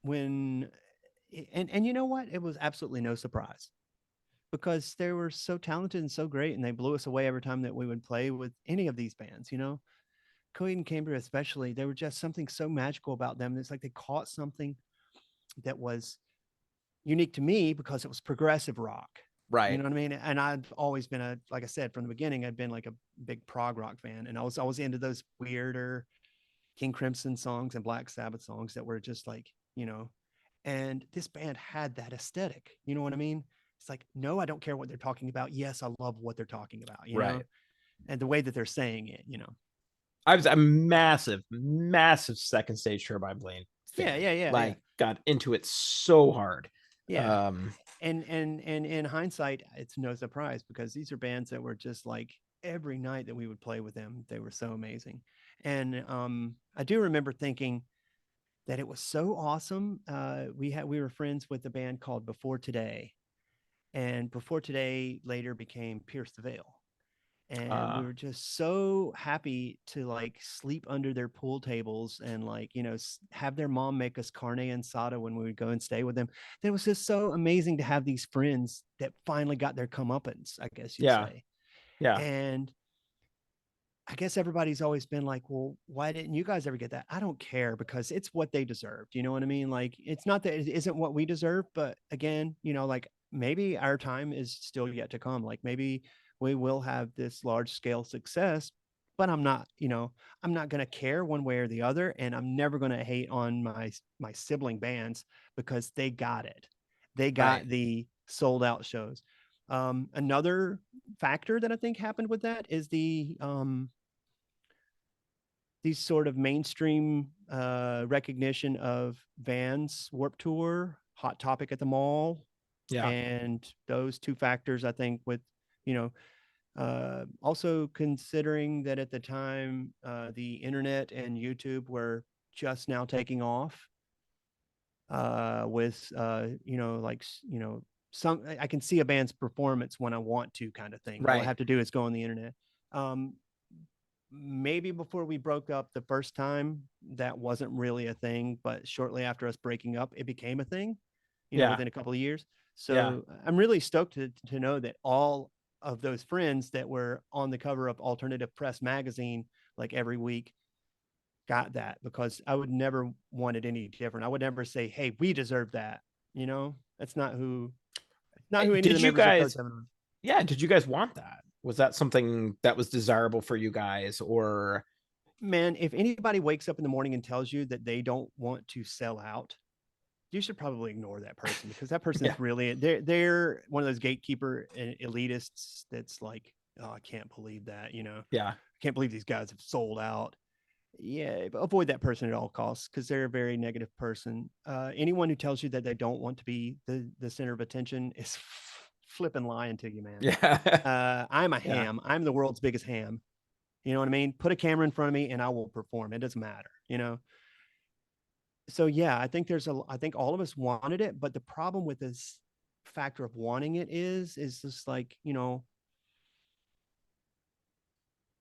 when and you know what? It was absolutely no surprise, because they were so talented and so great, and they blew us away every time that we would play with any of these bands. Coheed and Cambria especially, there was just something so magical about them. It's like they caught something that was unique to me because it was progressive rock. You right. know what I mean? And I've always been like I said from the beginning, I'd been like a big prog rock fan, and I was always into those weirder King Crimson songs and Black Sabbath songs that were just like, and this band had that aesthetic. You know what I mean? It's like, no, I don't care what they're talking about. Yes, I love what they're talking about, Right. and the way that they're saying it. I was a massive, massive Second Stage Turbine Blade Yeah, fan. yeah, yeah, yeah, Like, got into it so hard. yeah. Um, And in hindsight, it's no surprise because these are bands that were just like every night that we would play with them, they were so amazing. And I do remember thinking that it was so awesome. We were friends with a band called Before Today, and Before Today later became Pierce the Veil. And we uh, were just so happy to like sleep under their pool tables and like have their mom make us carne asada when we would go and stay with them. It was just so amazing to have these friends that finally got their comeuppance, I guess you'd yeah, say. yeah, And I guess everybody's always been like, well, why didn't you guys ever get that? I don't care because it's what they deserved. You know what I mean? Like, it's not that it isn't what we deserve, but again, like maybe our time is still yet to come. Like, maybe we will have this large scale success, but I'm not going to care one way or the other. And I'm never going to hate on my sibling bands because they got it. They right. got the sold out shows. Another factor that I think happened with that is these sort of mainstream recognition of Vans Warp Tour, Hot Topic at the Mall, Yeah, and those two factors, I think, with you know, also considering that at the time the internet and YouTube were just now taking off with like some I can see a band's performance when I want to kind of thing. All I right. have to do is go on the internet. Um, Maybe before we broke up the first time, that wasn't really a thing, but shortly after us breaking up, it became a thing, Yeah, within a couple of years. yeah, So I'm really stoked to know that all of those friends that were on the cover of Alternative Press magazine, like every week, got that because I would never want it any different. I would never say, hey, we deserve that. That's not who any of the Did you members of Code guys? 7 are. Yeah, did you guys want that? Was that something that was desirable for you guys, or Man, if anybody wakes up in the morning and tells you that they don't want to sell out, you should probably ignore that person because that yeah, person's really they're one of those gatekeeper elitists that's like, oh, I can't believe that, yeah, I can't believe these guys have sold out. Yeah, avoid that person at all costs because they're a very negative person. Anyone who tells you that they don't want to be the center of attention is flipping lying to you, man. yeah, I'm a yeah, ham. I'm the world's biggest ham. You know what I mean? Put a camera in front of me and I will perform. It doesn't matter, So yeah, I think all of us wanted it, but the problem with this factor of wanting it is just like,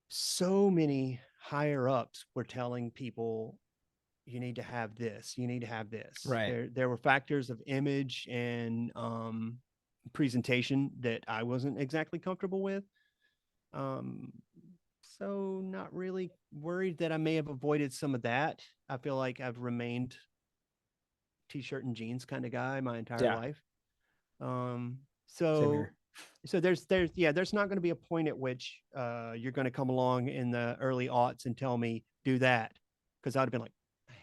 so many higher ups were telling people you need to have this, you need to have this. right. There were factors of image and presentation that I wasn't exactly comfortable with. Um, so not really worried that I may have avoided some of that. I feel like I've remained t-shirt and jeans kind of guy my entire Yeah, life. Um, same so here. there's not going to be a point at which you're going to come along in the early aughts and tell me do that because I'd have been like,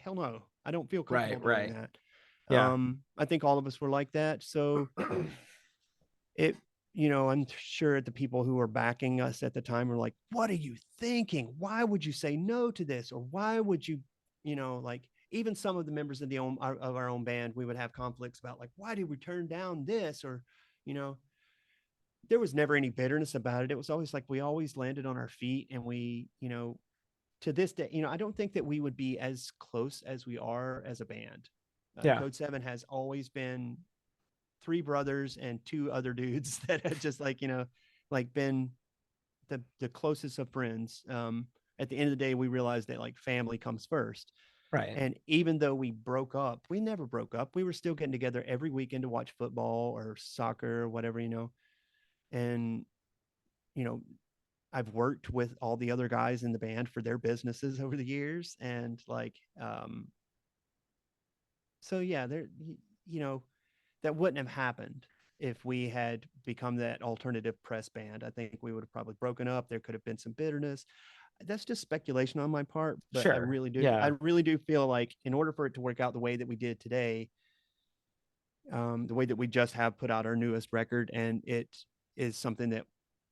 hell no, I don't feel comfortable Right, doing right. that. Yeah, I think all of us were like that. So it, I'm sure the people who were backing us at the time were like, what are you thinking? Why would you say no to this? Or why would you, like even some of the members of of our own band, we would have conflicts about like, why did we turn down this? Or, you know, there was never any bitterness about it. It was always like we always landed on our feet and we, to this day, I don't think that we would be as close as we are as a band. yeah, Code 7 has always been three brothers and two other dudes that had just like, like been the closest of friends. At the end of the day, we realized that like family comes first. right. And even though we broke up, we never broke up. We were still getting together every weekend to watch football or soccer or whatever, And, you know, I've worked with all the other guys in the band for their businesses over the years. And like, so yeah, you know, that wouldn't have happened if we had become that alternative press band. I think we would have probably broken up. There could have been some bitterness. that's just speculation on my part, but Sure. I Yeah. really do feel like in order for it to work out the way that we did today, the way that we just have put out our newest record, and it is something that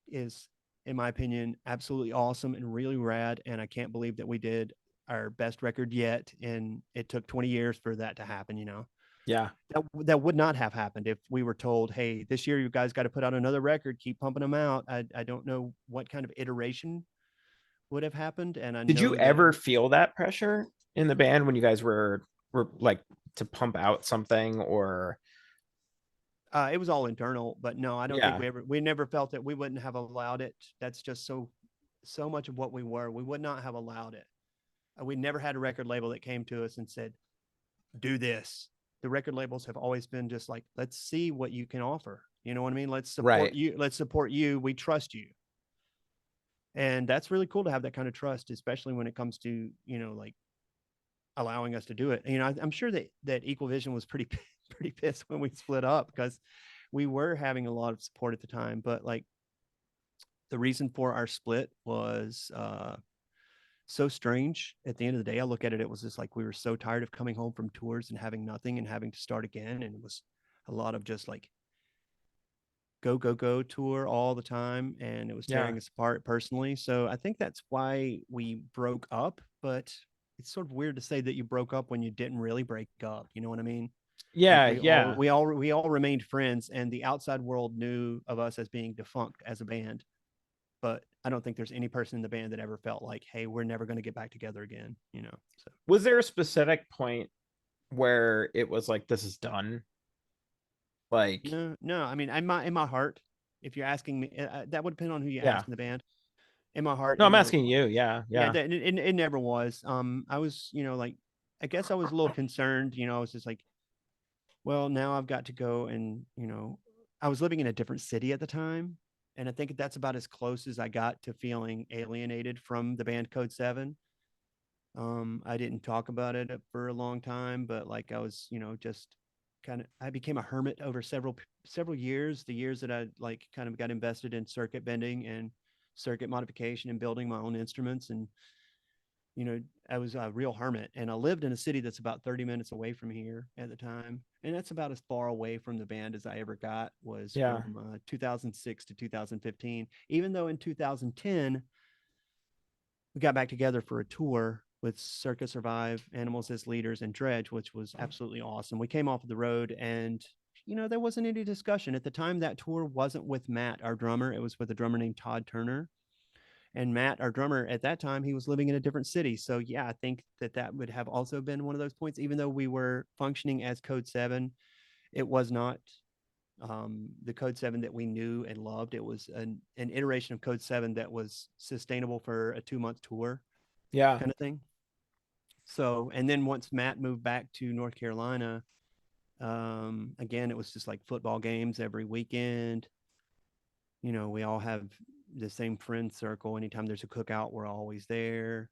is, in my opinion, absolutely awesome and really rad. And I can't believe that we did our best record yet, and it took 20 years for that to happen. Yeah. That would not have happened if we were told, "Hey, this year you guys got to put out another record, keep pumping them out." I don't know what kind of iteration would have happened, and I Did you know that ever feel that pressure in the band when you guys were like to pump out something or it was all internal. But no, I don't think yeah. we never felt that we wouldn't have allowed it. That's just so much of what we were. We would not have allowed it. We never had a record label that came to us and said, "Do this." The record labels have always been just like, "Let's see what you can offer." You know what I mean? Let's support Right. you. Let's support you. We trust you. And that's really cool to have that kind of trust, especially when it comes to, like allowing us to do it. I'm sure that Equal Vision was pretty pretty pissed when we split up, because we were having a lot of support at the time. But like, the reason for our split was so strange. At the end of the day, I look at it, it was just like we were so tired of coming home from tours and having nothing and having to start again. And it was a lot of just like go, go, go tour all the time. And it was Yeah. tearing us apart personally. So I think that's why we broke up. But it's sort of weird to say that you broke up when you didn't really break up. You know what I mean? Like, Yeah. we all Yeah. we all we all remained friends, and the outside world knew of us as being defunct as a band. But I don't think there's any person in the band that ever felt like, "Hey, we're never going to get back together again." So Was there a specific point where it was like this is done? Like, no, no. I mean, in my heart, if you're asking me, that would depend on who you yeah. ask in the band. In my heart, No, it I'm never asking was. you. Yeah. Yeah, Yeah. it never was. I was, like, I guess I was a little concerned. I was just like, well, now I've got to go, and I was living in a different city at the time, and I think that's about as close as I got to feeling alienated from the band Code 7. I didn't talk about it for a long time, but like, I was, just I became a hermit over several years. The years that I like kind of got invested in circuit bending and circuit modification and building my own instruments. And I was a real hermit, and I lived in a city that's about 30 minutes away from here at the time. And that's about as far away from the band as I ever got, was Yeah. from 2006 to 2015. Even though in 2010, we got back together for a tour with Circa Survive, Animals as Leaders, and Dredge, which was absolutely awesome. We came off of the road, and there wasn't any discussion at the time. That tour wasn't with Matt, our drummer. It was with a drummer named Todd Turner. And Matt, our drummer at that time, he was living in a different city. So yeah, I think that would have also been one of those points. Even though we were functioning as Code 7, it was not the Code 7 that we knew and loved. It was an iteration of Code 7 that was sustainable for a 2-month tour Yeah. kind of thing. So, and then once Matt moved back to North Carolina, again, it was just like football games every weekend. We all have the same friend circle. Anytime there's a cookout, we're always there.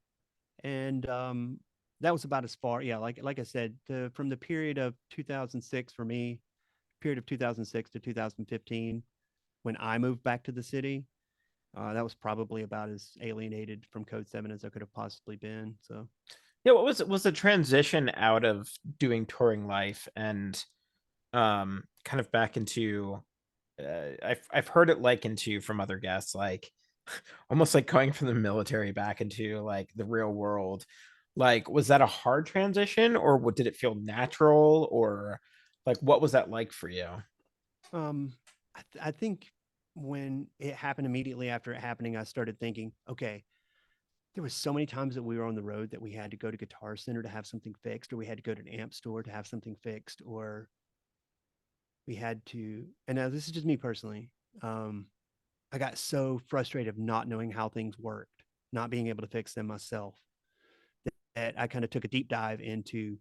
And that was about as far. Yeah, like I said, from the period of 2006 for me, period of 2006 to 2015, when I moved back to the city, that was probably about as alienated from Code 7 as I could have possibly been. So Yeah. What was the transition out of doing touring life and kind of back into I've heard it likened to from other guests, like almost like going from the military back into like the real world. Like, was that a hard transition, or what did it feel natural, or like what was that like for you? um, I think when it happened, immediately after it happening, I started thinking, okay, there was so many times that we were on the road that we had to go to Guitar Center to have something fixed, or we had to go to an amp store to have something fixed, or we had to. And now this is just me personally. Um, I got so frustrated of not knowing how things worked, not being able to fix them myself, that I kind of took a deep dive into,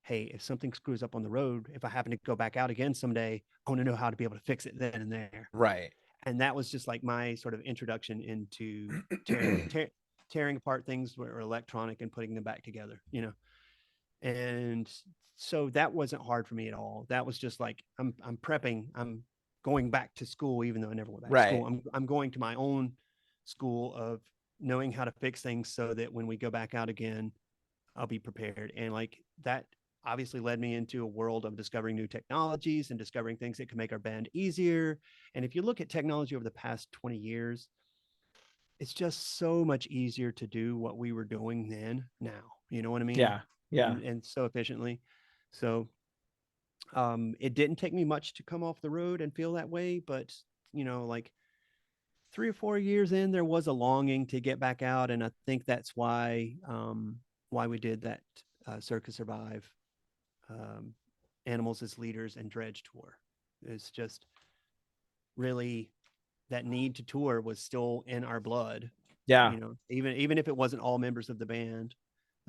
hey, if something screws up on the road, if I happen to go back out again someday, I want to know how to be able to fix it then and there. Right. And that was just like my sort of introduction into tearing apart things that were electronic and putting them back together. And so that wasn't hard for me at all. That was just like, I'm prepping, I'm going back to school, even though I never went back to Right. school. I'm going to my own school of knowing how to fix things so that when we go back out again, I'll be prepared. And like that obviously led me into a world of discovering new technologies and discovering things that could make our band easier. And if you look at technology over the past 20 years, it's just so much easier to do what we were doing then now. You know what I mean? Yeah. Yeah. And so efficiently. So it didn't take me much to come off the road and feel that way, but like 3 or 4 years in, there was a longing to get back out, and I think that's why we did that Circus Survive, um, Animals as Leaders and Dredge tour. It's just really that need to tour was still in our blood. Yeah. Even if it wasn't all members of the band,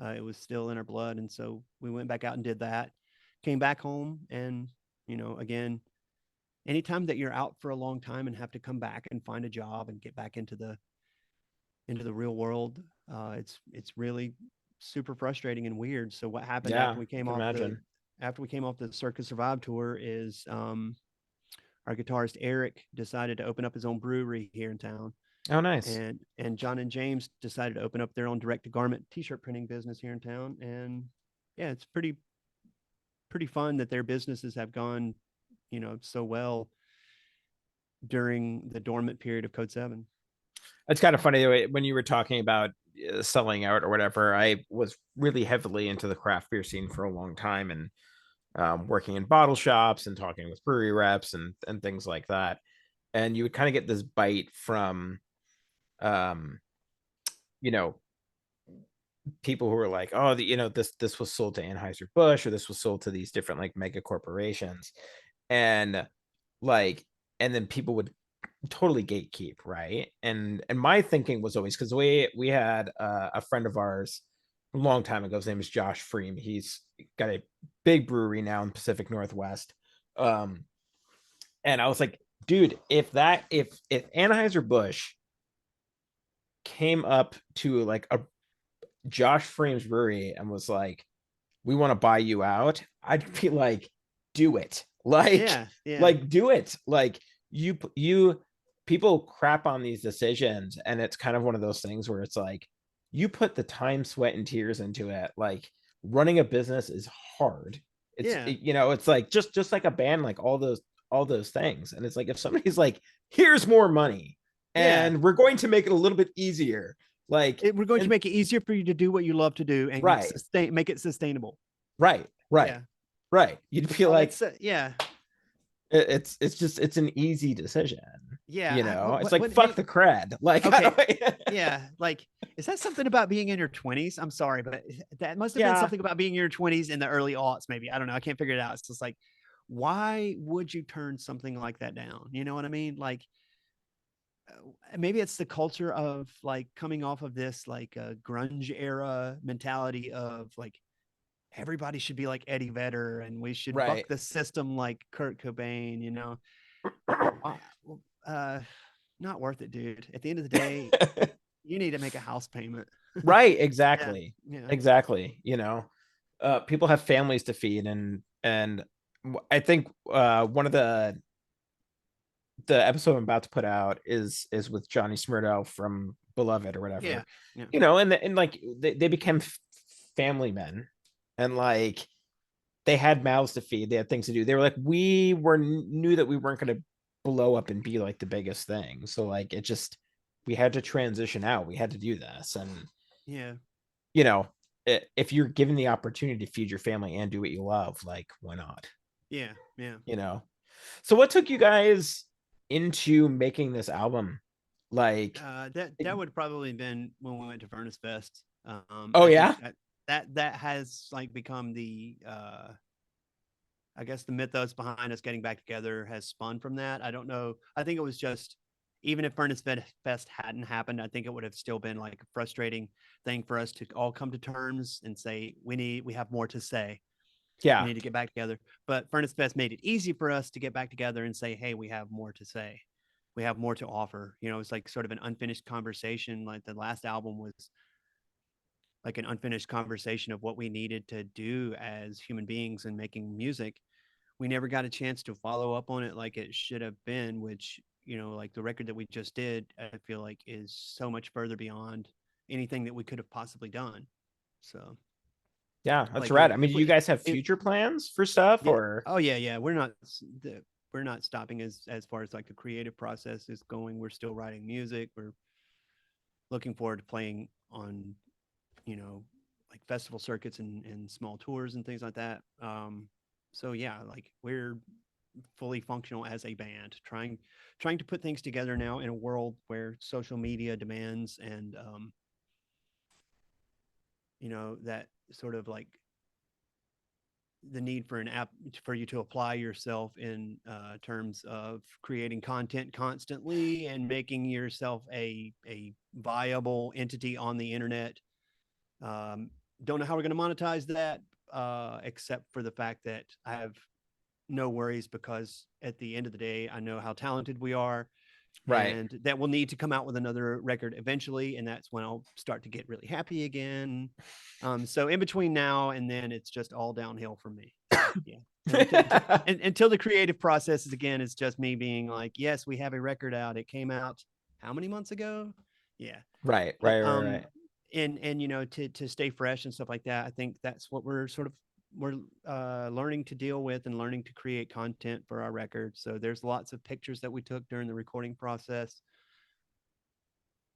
it was still in our blood, and so we went back out and did that. Came back home, and again, anytime that you're out for a long time and have to come back and find a job and get back into the real world, it's really super frustrating and weird. So what happened Yeah. I can imagine. after we came off the Circus Survive tour is our guitarist Eric decided to open up his own brewery here in town, Oh, nice. and John and James decided to open up their own direct to garment t-shirt printing business here in town. And yeah, it's pretty fun that their businesses have gone so well during the dormant period of Code 7. It's kind of funny the way when you were talking about selling out or whatever. I was really heavily into the craft beer scene for a long time, and working in bottle shops and talking with brewery reps and things like that. And you would kind of get this bite from, um, you know, people who were like, oh, this was sold to Anheuser Busch, or this was sold to these different like mega corporations, and like, and then people would totally gatekeep, right? And my thinking was always, because we had a friend of ours a long time ago. His name is Josh Freem. He's got a big brewery now in Pacific Northwest. Um, and I was like, dude, if Anheuser Busch came up to like a Josh Freem's brewery and was like, we want to buy you out, I'd be like, do it. Like, Yeah, do it. Like, you people crap on these decisions, and it's kind of one of those things where it's like, you put the time, sweat, and tears into it. Like, running a business is hard. yeah, It's like just like a band, like all those things. And it's like, if somebody's like, here's more money yeah. and we're going to make it a little bit easier, like, We're going to and make it easier for you to do what you love to do and right, make it sustainable. right, right, Yeah. right, you'd feel Oh, like, that's yeah, it's an easy decision. yeah. It's like, fuck Maybe, the cred. Like, I okay, don't, yeah. Like, is that something about being in your 20s? I'm sorry, but that must have been yeah, something about being in your 20s in the early aughts. Maybe I don't know. I can't figure it out. It's just like, why would you turn something like that down? You know what I mean? Like, maybe it's the culture of like coming off of this like grunge era mentality of like everybody should be like Eddie Vedder and we should right. buck the system like Kurt Cobain. Uh, uh, Not worth it, dude. At the end of the day, you need to make a house payment. Right, Yeah, exactly. yeah, Exactly. People have families to feed, and I think one of the episode I'm about to put out is with Johnny Smirnow from Beloved or yeah, whatever. yeah, And like they became family men, and like they had mouths to feed, they had things to do. They were like, knew that we weren't going to blow up and be like the biggest thing. So like, we had to transition out. We had to do this. And yeah, you know, if you're given the opportunity to feed your family and do what you love, like, why not? yeah, yeah. You know. So what took you guys into making this album? Like, That would probably been when we went to Furnace Fest. oh I think yeah, that has like become the I guess the mythos behind us getting back together has spun from that. I don't know. I think it was just, even if Furnace Fest hadn't happened, I think it would have still been like a frustrating thing for us to all come to terms and say we have more to say. We yeah, need to get back together. But Furnace Fest made it easy for us to get back together and say, hey, we have more to say. We have more to offer. It's like sort of an unfinished conversation. Like the last album was like an unfinished conversation of what we needed to do as human beings and making music. We never got a chance to follow up on it like it should have been, which like the record that we just did, I feel like is so much further beyond anything that we could have possibly done. So Yeah, that's like rad. I mean, if do you we guys have it, future plans for stuff yeah, or? oh yeah, we're not stopping as far as like the creative process is going. We're still writing music. We're looking forward to playing on, like festival circuits and small tours and things like that. So yeah, like we're fully functional as a band, trying to put things together now in a world where social media demands and that sort of like the need for an app for you to apply yourself in terms of creating content constantly and making yourself a viable entity on the internet. Don't know how we're going to monetize that, except for the fact that I have no worries, because at the end of the day, I know how talented we are, Right. and that we'll need to come out with another record eventually, and that's when I'll start to get really happy again. So in between now and then, it's just all downhill from me. So yeah. Until the creative process is again, it's just me being like, yes, we have a record out. It came out how many months ago? Yeah. Right, But right, right, right. and to stay fresh and stuff like that, I think that's what we're learning to deal with and learning to create content for our record. So there's lots of pictures that we took during the recording process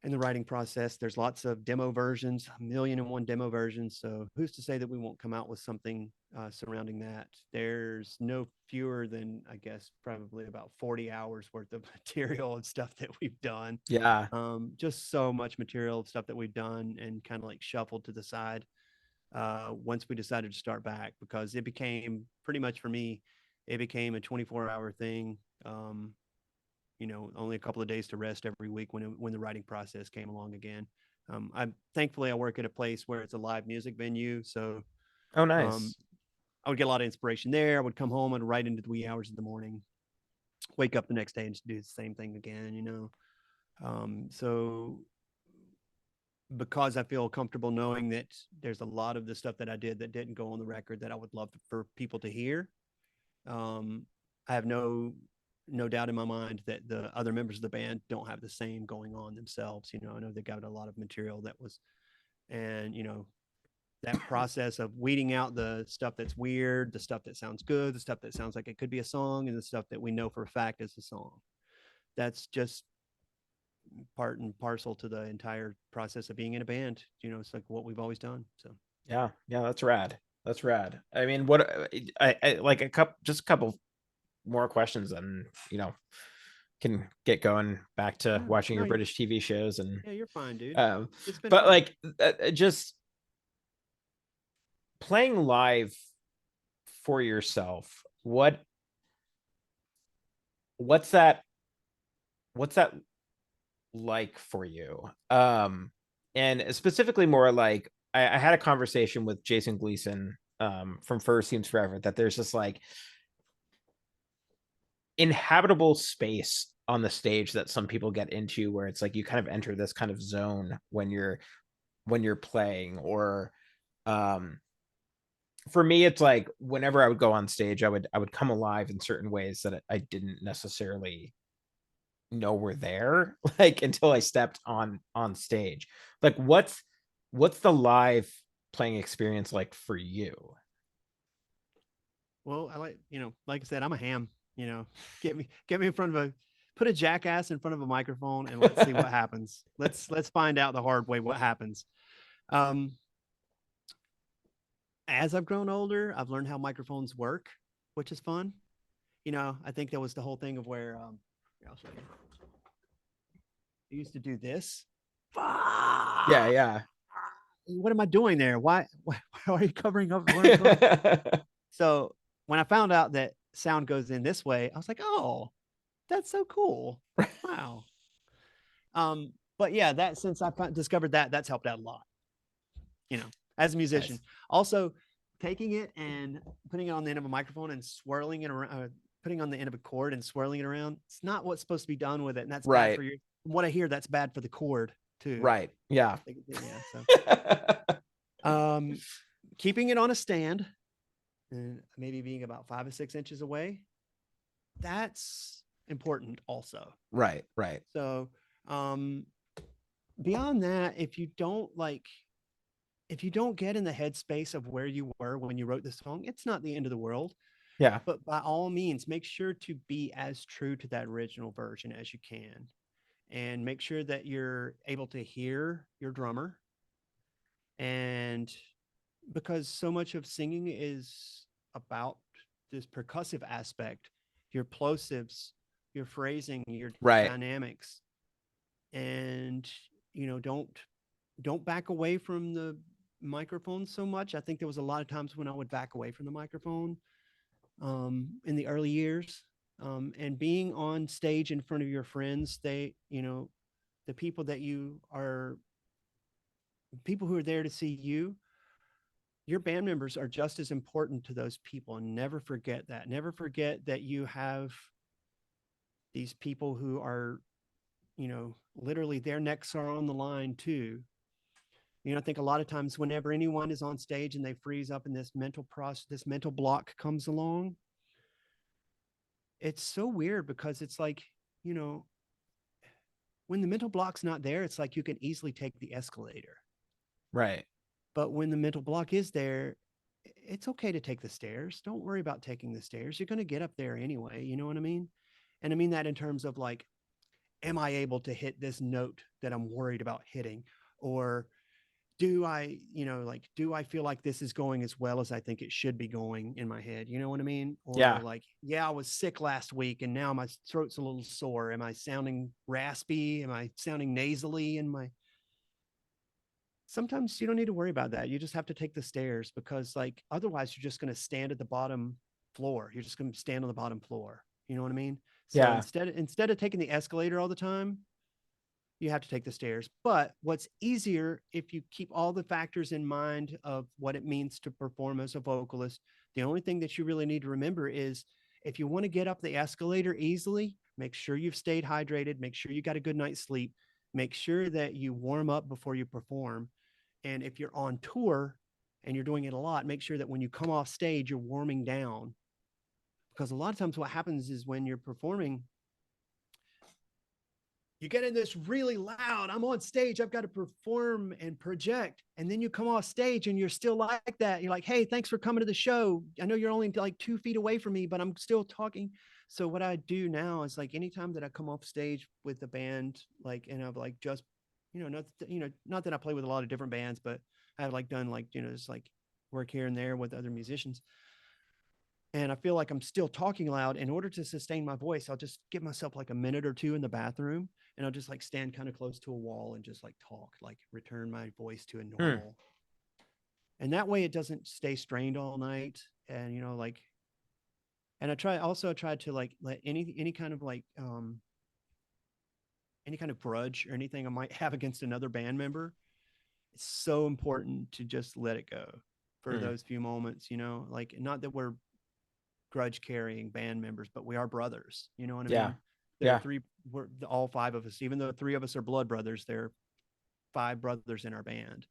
and the writing process. There's lots of demo versions, 1,000,001 demo versions. So who's to say that we won't come out with something surrounding that? There's no fewer than, I guess, probably about 40 hours worth of material and stuff that we've done. Yeah. Just so much material stuff that we've done and kind of like shuffled to the side once we decided to start back, because it became pretty much for me, it became a 24-hour thing. Only a couple of days to rest every week when the writing process came along again. I work at a place where it's a live music venue, so Oh, um, nice. I would get a lot of inspiration there. I would come home and write into the wee hours of the morning, wake up the next day and do the same thing again. So because I feel comfortable knowing that there's a lot of the stuff that I did that didn't go on the record that I would love for people to hear. I have no doubt in my mind that the other members of the band don't have the same going on themselves. I know they got a lot of material that was, and that process of weeding out the stuff that's weird, the stuff that sounds good, the stuff that sounds like it could be a song, and the stuff that we know for a fact is a song. That's just part and parcel to the entire process of being in a band. It's like what we've always done. So Yeah, yeah, that's rad. That's rad. I mean, I like just a couple more questions, and can get going back to yeah, watching no, your British TV shows and yeah, you're fine, dude. um, It's been but fun. like just playing live for yourself. What's that? What's that like for you? And specifically more like I had a conversation with Jason Gleason from First Seems Forever, that there's just like inhabitable space on the stage that some people get into, where it's like you kind of enter this kind of zone when you're playing. Or um for me, it's like whenever I would go on stage, I would come alive in certain ways that I didn't necessarily know were there, like until I stepped on stage. Like what's the live playing experience like for you? Well, like I said, I'm a ham. Get me in front of put a jackass in front of a microphone and let's see what happens. Let's find out the hard way what happens. Um, as I've grown older, I've learned how microphones work, which is fun. I think that was the whole thing of where I'll show you. I used to do this. Yeah, yeah. What am I doing there? Why are you covering up? So when I found out that sound goes in this way, I was like, oh, that's so cool. Wow. But yeah, that since I discovered that, that's helped out a lot, as a musician. Nice. Also, taking it and putting it on the end of a microphone and swirling it around, putting on the end of a cord and swirling it around. It's not what's supposed to be done with it, and that's bad Right. for your. From what I hear, that's bad for the cord too. Right. Yeah. Yeah. So, um, keeping it on a stand and maybe being about 5 or 6 inches away, that's important also. Right. Right. So, um, beyond that, if you don't get in the headspace of where you were when you wrote the song, it's not the end of the world. Yeah. But by all means, make sure to be as true to that original version as you can, and make sure that you're able to hear your drummer. And because so much of singing is about this percussive aspect, your plosives, your phrasing, your Right. dynamics, and don't back away from the microphone so much. I think there was a lot of times when I would back away from the microphone in the early years. And being on stage in front of your friends, the people who are there to see you, your band members are just as important to those people. And never forget that. Never forget that you have these people who are, literally their necks are on the line too. I think a lot of times whenever anyone is on stage and they freeze up and this mental process, this mental block comes along, it's so weird because it's like, you know, when the mental block's not there, it's like you can easily take the escalator. Right. But when the mental block is there, it's okay to take the stairs. Don't worry about taking the stairs. You're going to get up there anyway. You know what I mean? And I mean that in terms of like, am I able to hit this note that I'm worried about hitting? Or do I feel like this is going as well as I think it should be going in my head? You know what I mean? Or Yeah. like, yeah, I was sick last week and now my throat's a little sore. Am I sounding raspy? Am I sounding nasally in my Sometimes you don't need to worry about that. You just have to take the stairs because like otherwise you're just going to stand at the bottom floor. You're just going to stand on the bottom floor. You know what I mean? So Yeah. instead of taking the escalator all the time, you have to take the stairs. But what's easier if you keep all the factors in mind of what it means to perform as a vocalist, the only thing that you really need to remember is if you want to get up the escalator easily, make sure you've stayed hydrated, make sure you got a good night's sleep, make sure that you warm up before you perform. And if you're on tour and you're doing it a lot, make sure that when you come off stage, you're warming down. Because a lot of times what happens is when you're performing, you get in this really loud, I'm on stage, I've got to perform and project. And then you come off stage and you're still like that. You're like, hey, thanks for coming to the show. I know you're only like 2 feet away from me, but I'm still talking. So what I do now is like anytime that I come off stage with the band, like, and I've like just, not that I play with a lot of different bands, but I've like done like, just like work here and there with other musicians. And I feel like I'm still talking loud. In order to sustain my voice, I'll just give myself like a minute or two in the bathroom and I'll just like stand kind of close to a wall and just like talk, like return my voice to a Hmm. normal. And that way it doesn't stay strained all night. And, and I try to like let any kind of like, any kind of grudge or anything I might have against another band member. It's so important to just let it go for Hmm. those few moments, like not that we're grudge carrying band members, but we are brothers. You know what I Yeah. mean? There are Yeah. three, we're all five of us, even though three of us are blood brothers, there are five brothers in our band.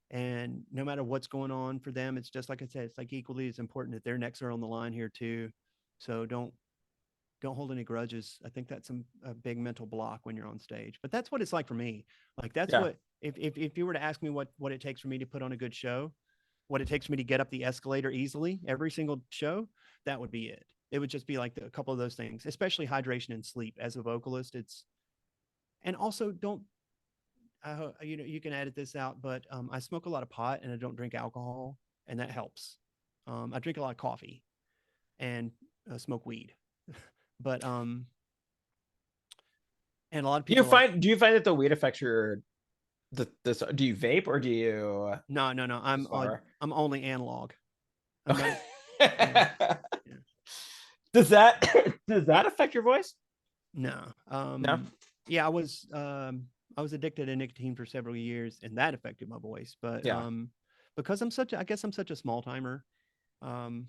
And no matter what's going on for them, it's just like I said, it's like equally as important that their necks are on the line here too. So don't hold any grudges. I think that's a big mental block when you're on stage. But that's what it's like for me. Like that's Yeah. what if you were to ask me what it takes for me to put on a good show, what it takes for me to get up the escalator easily every single show, that would be it. It would just be like a couple of those things, especially hydration and sleep. As a vocalist, it's and also don't you can edit this out, but I smoke a lot of pot and I don't drink alcohol, and that helps. I drink a lot of coffee and smoke weed, but and a lot of Do you people are like, find that the weed affects your do you vape or do you no, just flower? I'm only analog. I'm not. Yeah, Okay. yeah. Does that does that affect your voice? No. No. Yeah, I was addicted to nicotine for several years and that affected my voice. But Yeah. because I guess I'm such a small timer, um,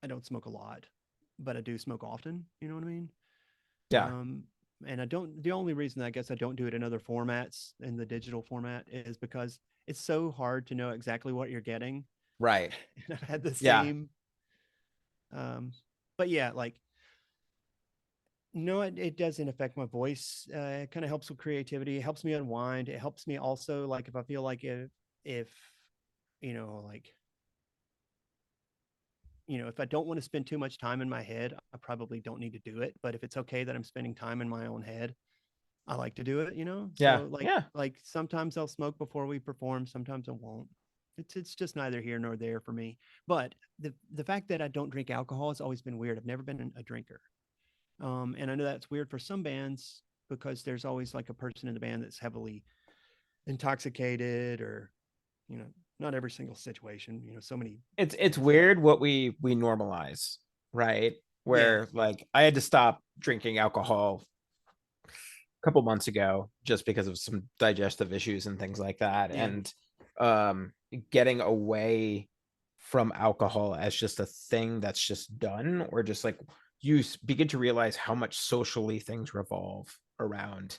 I don't smoke a lot, but I do smoke often, you know what I mean? Yeah. Um, and the only reason I guess I don't do it in other formats in the digital format is because it's so hard to know exactly what you're getting. Right. And I've had the Yeah. same, um, but yeah, like No, it doesn't affect my voice. It kind of helps with creativity. It helps me unwind. It helps me also, like, if I feel like if you know, like, if I don't want to spend too much time in my head, I probably don't need to do it. But if it's okay that I'm spending time in my own head, I like to do it, Yeah. So Yeah. like sometimes I'll smoke before we perform, sometimes I won't. It's just neither here nor there for me. But the fact that I don't drink alcohol has always been weird. I've never been a drinker. And I know that's weird for some bands because there's always like a person in the band that's heavily intoxicated or, you know, not every single situation, so many It's things. weird what we normalize, right? Yeah. Where like I had to stop drinking alcohol a couple months ago just because of some digestive issues and things like that. Yeah. And getting away from alcohol as just a thing that's just done, or just like begin to realize how much socially things revolve around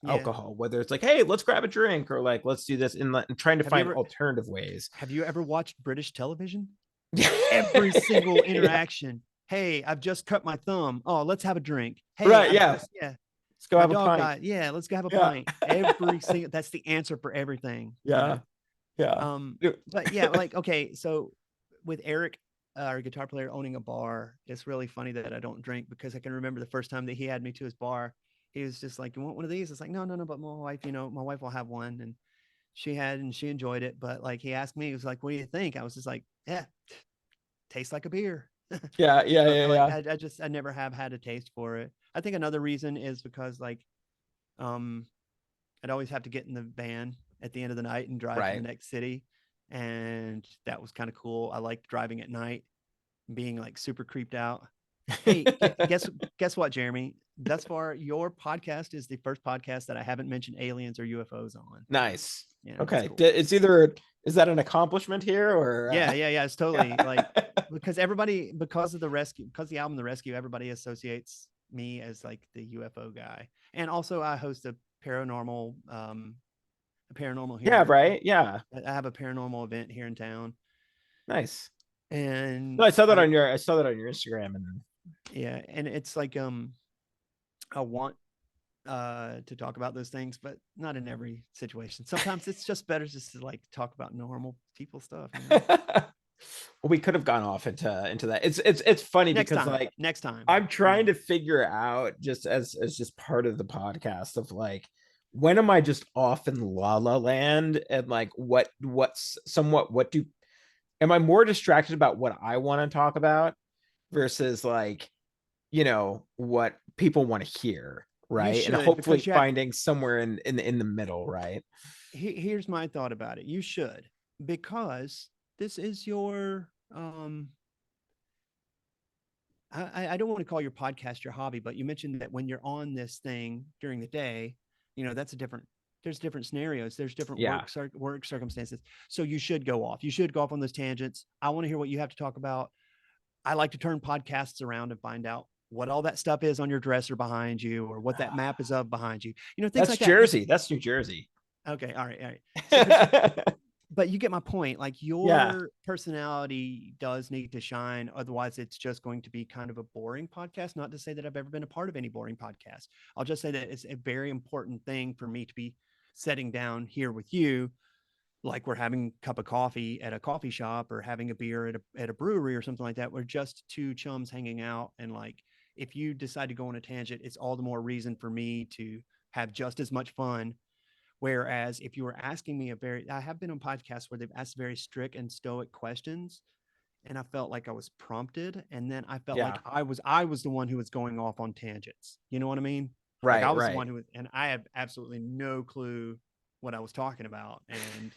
Yeah. alcohol, whether it's like, hey, let's grab a drink, or like let's do this, and trying to Have you find ever alternative ways. have you ever watched British television? Every single Yeah. interaction. Hey, I've just cut my thumb. Oh, let's have a drink. Hey, Right. I've Yeah. just yeah, Let's go my have a dog pint. died. Yeah, let's go have a Yeah. pint. Every single that's the answer for everything. Yeah. Yeah. Um, Dude. but yeah, like okay, so with Eric, our guitar player, owning a bar, it's really funny that I don't drink because I can remember the first time that he had me to his bar. He was just like, "You want one of these?" It's like, "No, no, no." But my wife, my wife will have one, and she enjoyed it. But like he asked me, he was like, "What do you think?" I was just like, "Yeah, tastes like a beer." Yeah. Yeah. But Yeah. like Yeah. I never have had a taste for it. I think another reason is because like um I'd always have to get in the van at the end of the night and drive to the Right. next city. And that was kind of cool. I liked driving at night, being like super creeped out. Hey, guess what, Jeremy? Thus far, your podcast is the first podcast that I haven't mentioned aliens or UFOs on. Nice. Yeah, that's Okay. cool. It's either, is that an accomplishment here, or Yeah. It's totally yeah. like because everybody because of the rescue because the album The Rescue, everybody associates me as like the UFO guy. And also I host a paranormal Yeah. here. Right. Yeah. I have a paranormal event here in town, Nice. No, and I saw that on your Instagram, and yeah, and it's like I want to talk about those things, but not in every situation. Sometimes it's just better just to like talk about normal people stuff. well, we could have gone off into that. It's funny Next because time, like next time, I'm trying to figure out, just as just part of the podcast, of like, when am I just off in la la land, and like what's somewhat what do am I more distracted about what I want to talk about versus like, what people want to hear, you right? And should hopefully because finding somewhere in the middle, right? here's my thought about it. You should because this is your I don't want to call your podcast your hobby, but you mentioned that when you're on this thing during the day, that's there's different scenarios, there's different Yeah. work circumstances. So you should go off. You should go off on those tangents. I want to hear what you have to talk about. I like to turn podcasts around and find out what all that stuff is on your dresser behind you or what that map is of behind you. Things That's like that. Jersey. That's New Jersey. Okay, all right, all right. So, but you get my point. Like Yeah. your personality does need to shine. Otherwise, it's just going to be kind of a boring podcast. Not to say that I've ever been a part of any boring podcast. I'll just say that it's a very important thing for me to be setting down here with you, like we're having a cup of coffee at a coffee shop or having a beer at a brewery or something like that. We're just two chums hanging out. And like, if you decide to go on a tangent, it's all the more reason for me to have just as much fun. Whereas if you were asking me I have been on podcasts where they've asked very strict and stoic questions, and I felt like I was prompted, and then I felt Yeah. like I was the one who was going off on tangents. You know what I mean? Like I Right. was the Right. one and I have absolutely no clue what I was talking about, and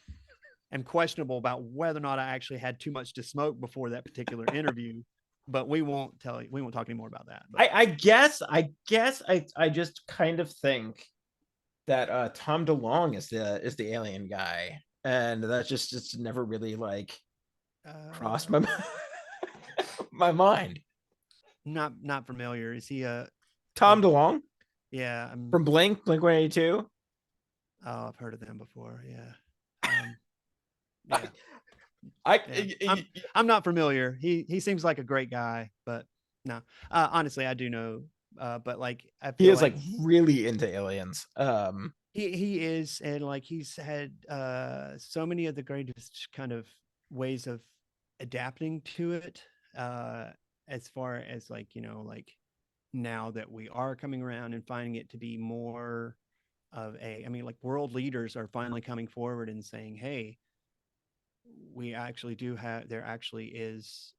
am questionable about whether or not I actually had too much to smoke before that particular interview. But we won't talk anymore about that. But I just kind of think that Tom DeLonge is the alien guy, and that just never really like crossed my uh, my mind. not familiar. Is he a Tom DeLonge yeah, I'm from Blink 182. oh, I've heard of them before. Yeah. Um, I, yeah. I, Yeah. I'm not familiar. He seems like a great guy, but no. Honestly, I do know. But like I He feel is like like really into aliens. he is, and like he's had so many of the greatest kind of ways of adapting to it. As far as like like now that we are coming around and finding it to be more of a, I mean, like world leaders are finally coming forward and saying, hey, we actually do have, there actually is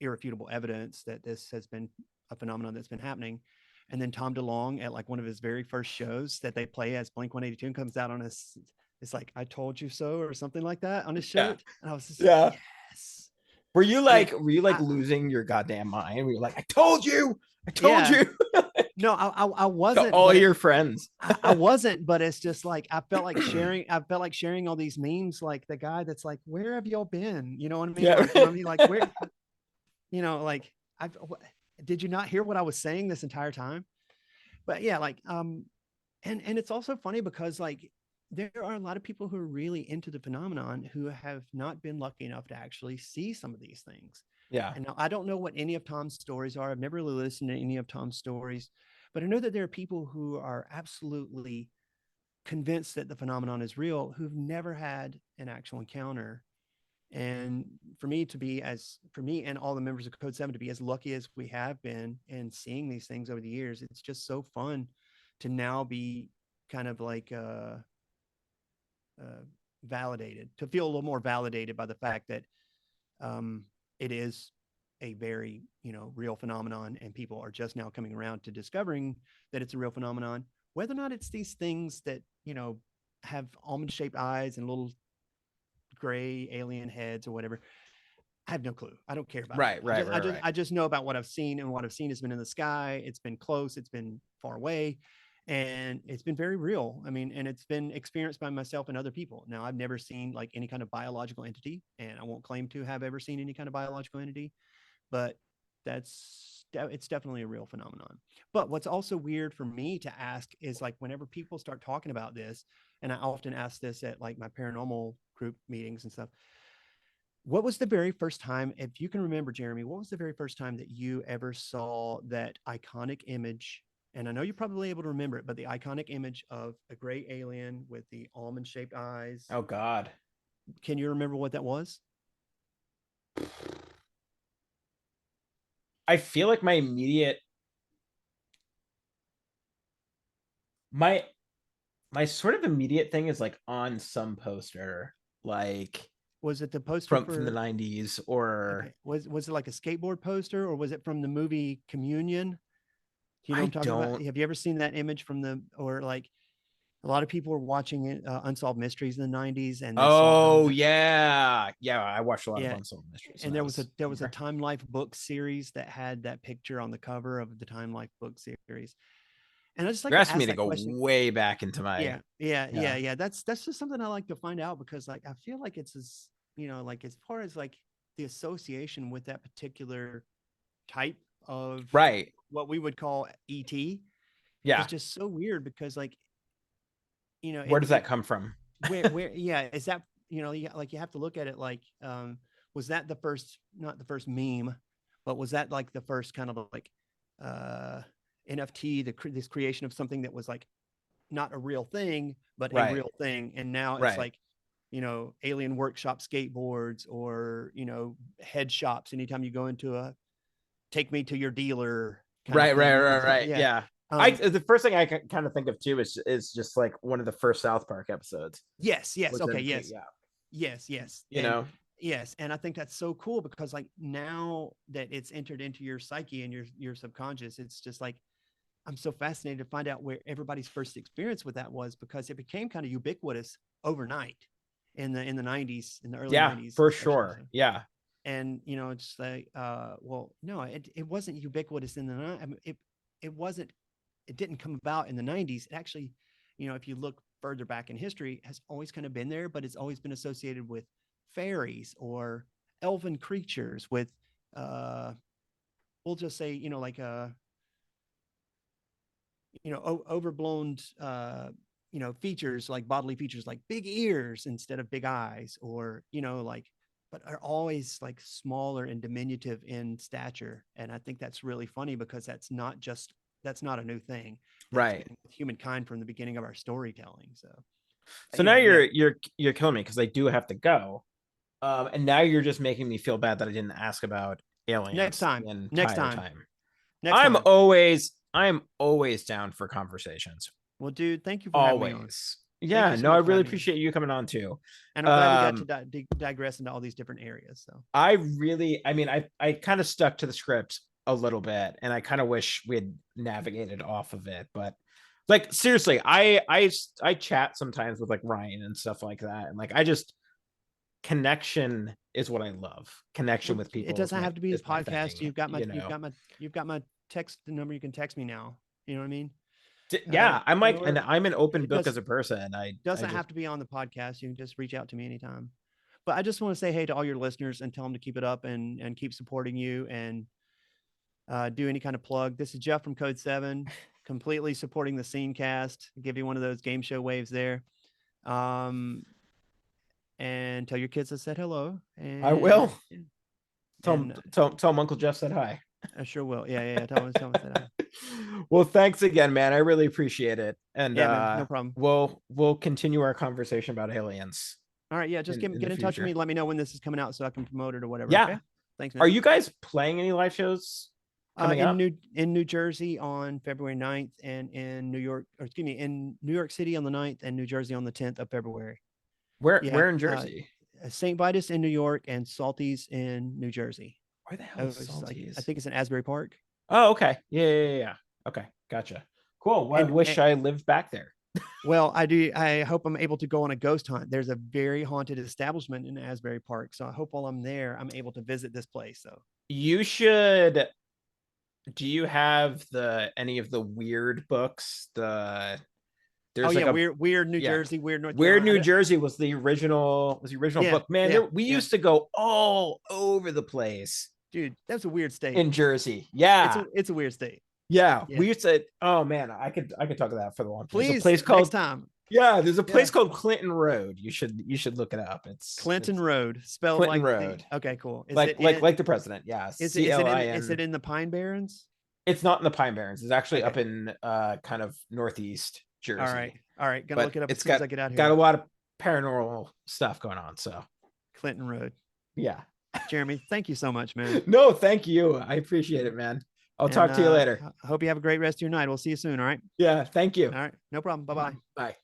irrefutable evidence that this has been a phenomenon that's been happening. And then Tom DeLonge at like one of his very first shows that they play as Blink 182 and comes out on his, it's like, I told you so, or something like that on his Yeah. shirt. And I was just like, Yeah. yes. I mean, Were you like I, losing your goddamn mind? Were you like, I told you, I told yeah, you no, I to wasn't, all but your friends? I wasn't, but it's just like I felt like sharing. I felt like sharing all these memes, like the guy that's like, "Where have y'all been?" You know what I mean? Yeah. Like, you know what I mean? Like, where, like, did you not hear what I was saying this entire time? But yeah, like, and it's also funny because like there are a lot of people who are really into the phenomenon who have not been lucky enough to actually see some of these things. Yeah. And now I don't know what any of Tom's stories are. I've never really listened to any of Tom's stories, but I know that there are people who are absolutely convinced that the phenomenon is real who've never had an actual encounter. And for me to be as, for me and all the members of Code 7 to be as lucky as we have been in seeing these things over the years, it's just so fun to now be kind of like validated, to feel a little more validated by the fact that um, it is a very real phenomenon, and people are just now coming around to discovering that it's a real phenomenon. Whether or not it's these things that have almond shaped eyes and little gray alien heads or whatever, I have no clue. I don't care about it. Right. Right. Right. Right. I just know about what I've seen, and what I've seen has been in the sky. It's been close. It's been far away, and it's been very real. I mean, and it's been experienced by myself and other people. Now, I've never seen like any kind of biological entity, and I won't claim to have ever seen any kind of biological entity, but it's definitely a real phenomenon. But what's also weird for me to ask is like whenever people start talking about this, and I often ask this at like my paranormal group meetings and stuff, what was the very first time, if you can remember, Jeremy, what was the very first time that you ever saw that iconic image? And I know you're probably able to remember it, but the iconic image of a gray alien with the almond shaped eyes. Oh God. Can you remember what that was? I feel like my my sort of immediate thing is like on some poster, like Was it the poster from the for, 90s, or okay, was it like a skateboard poster, or was it from the movie Communion? Do you know I what I'm talking about? don't. Have you ever seen that image from the, or like a lot of people were watching it, Unsolved Mysteries in the 90s, and they saw Oh yeah, yeah. I watched a lot of yeah, Unsolved Mysteries when and I there was a was younger. Time Life book series that had that picture on the cover of the Time Life book series. And I just like You're to asking me ask to that go question. way back into my. Yeah, Yeah. yeah. That's just something I like to find out, because like I feel like it's as, like as far as like the association with that particular type of Right. what we would call ET is Yeah. just so weird, because like Where does that come from? where yeah, is that, like you have to look at it like, was that the first, not the first meme, but was that like the first kind of like uh NFT, this creation of something that was like not a real thing but a Right. real thing, and now it's Right. like alien workshop skateboards, or head shops anytime you go into a take me to your dealer kind of Right. Right. thing Right. and stuff. Right. Yeah. Yeah. I um the first thing I kind of think of too is just like one of the first South Park episodes yes, was okay, in yes, yeah. yes, You and know. yes, and I think that's so cool, because like now that it's entered into your psyche and your subconscious, it's just like I'm so fascinated to find out where everybody's first experience with that was, because it became kind of ubiquitous overnight in the 90s, in the early Yeah, 90s for especially. So, sure. Yeah. and it's like well, no, it wasn't ubiquitous in the I mean, it wasn't, it didn't come about in the 90s. It actually, if you look further back in history, has always kind of been there, but it's always been associated with fairies or elven creatures with uh we'll just say like overblown features, like bodily features, like big ears instead of big eyes, or like but are always like smaller and diminutive in stature. And I think that's really funny because that's not a new thing. That's Right. been with humankind from the beginning of our storytelling. So So now anyway, yeah. you're killing me because I do have to go. And now you're just making me feel bad that I didn't ask about Next aliens time. the Next entire time. time. Next time. I'm always down for conversations. Well, dude, thank you for having me on. Always. Thank Yeah, you so no, I much for really having me on. appreciate you coming on too. And I'm glad we got to Um, digress into all these different areas. So I mean, I kind of stuck to the script a little bit, and I kind of wish we had navigated off of it, but like seriously, I chat sometimes with like Ryan and stuff like that, and like I just connection is what I love. Connection well, with it people doesn't have to be a is my podcast. thing, you know. You've got my text number. You can text me now. You know what I mean? Yeah, I'm like, and Or I'm an open it book does as a person. I doesn't just have to be on the podcast. You can just reach out to me anytime. But I just want to say hey to all your listeners and tell them to keep it up and keep supporting you and do any kind of plug. This is Jeff from Code7, completely supporting the Scene Cast. Give you one of those game show waves there. And tell your kids I said hello. I will. And Tell 'em Uncle Jeff said hi. I sure will. Yeah. Tell them I said hi. Well, thanks again, man. I really appreciate it. And Yeah, man. No problem. we'll continue our conversation about aliens All right. Yeah. Just in get the in touch with future. me. Let me know when this is coming out so I can promote it or whatever. Yeah. Okay. Thanks, Are man. you guys playing any live shows coming up? In New Jersey on February 9th and in in New York City on the 9th and New Jersey on the 10th of February. Where in Jersey? St. Vitus in New York and Salties in New Jersey. Where the hell is I Salties? think it's in Asbury Park. Oh, okay. Yeah. Okay, gotcha. Cool. Well, I wish I lived back there. Well, I do. I hope I'm able to go on a ghost hunt. There's a very haunted establishment in Asbury Park. So I hope while I'm there, I'm able to visit this place. So You should. Do you have any of the weird books? There's like a weird New Jersey, weird North Weird Carolina. New Jersey was the original book. Man, we used to go all over the place. Dude, that's a weird state. In Jersey. Yeah. It's a weird state. Yeah. We used to, oh man, I could talk about that for the long time. Please, there's a place called, next time. Yeah, there's a place called Clinton Road. You should look it up. It's Clinton Road, spelled Clinton like Road. Okay, cool. Like the president. Yeah. Is it in the Pine Barrens? It's not in the Pine Barrens. It's actually up in kind of northeast Jersey. All right. Gonna look it up as soon as I get out here. Got a lot of paranormal stuff going on. So Clinton Road. Yeah. Jeremy, thank you so much, man. No, thank you. I appreciate it, man. I'll talk to you later. I hope you have a great rest of your night. We'll see you soon. All right. Yeah. Thank you. All right. No problem. Bye-bye. Bye.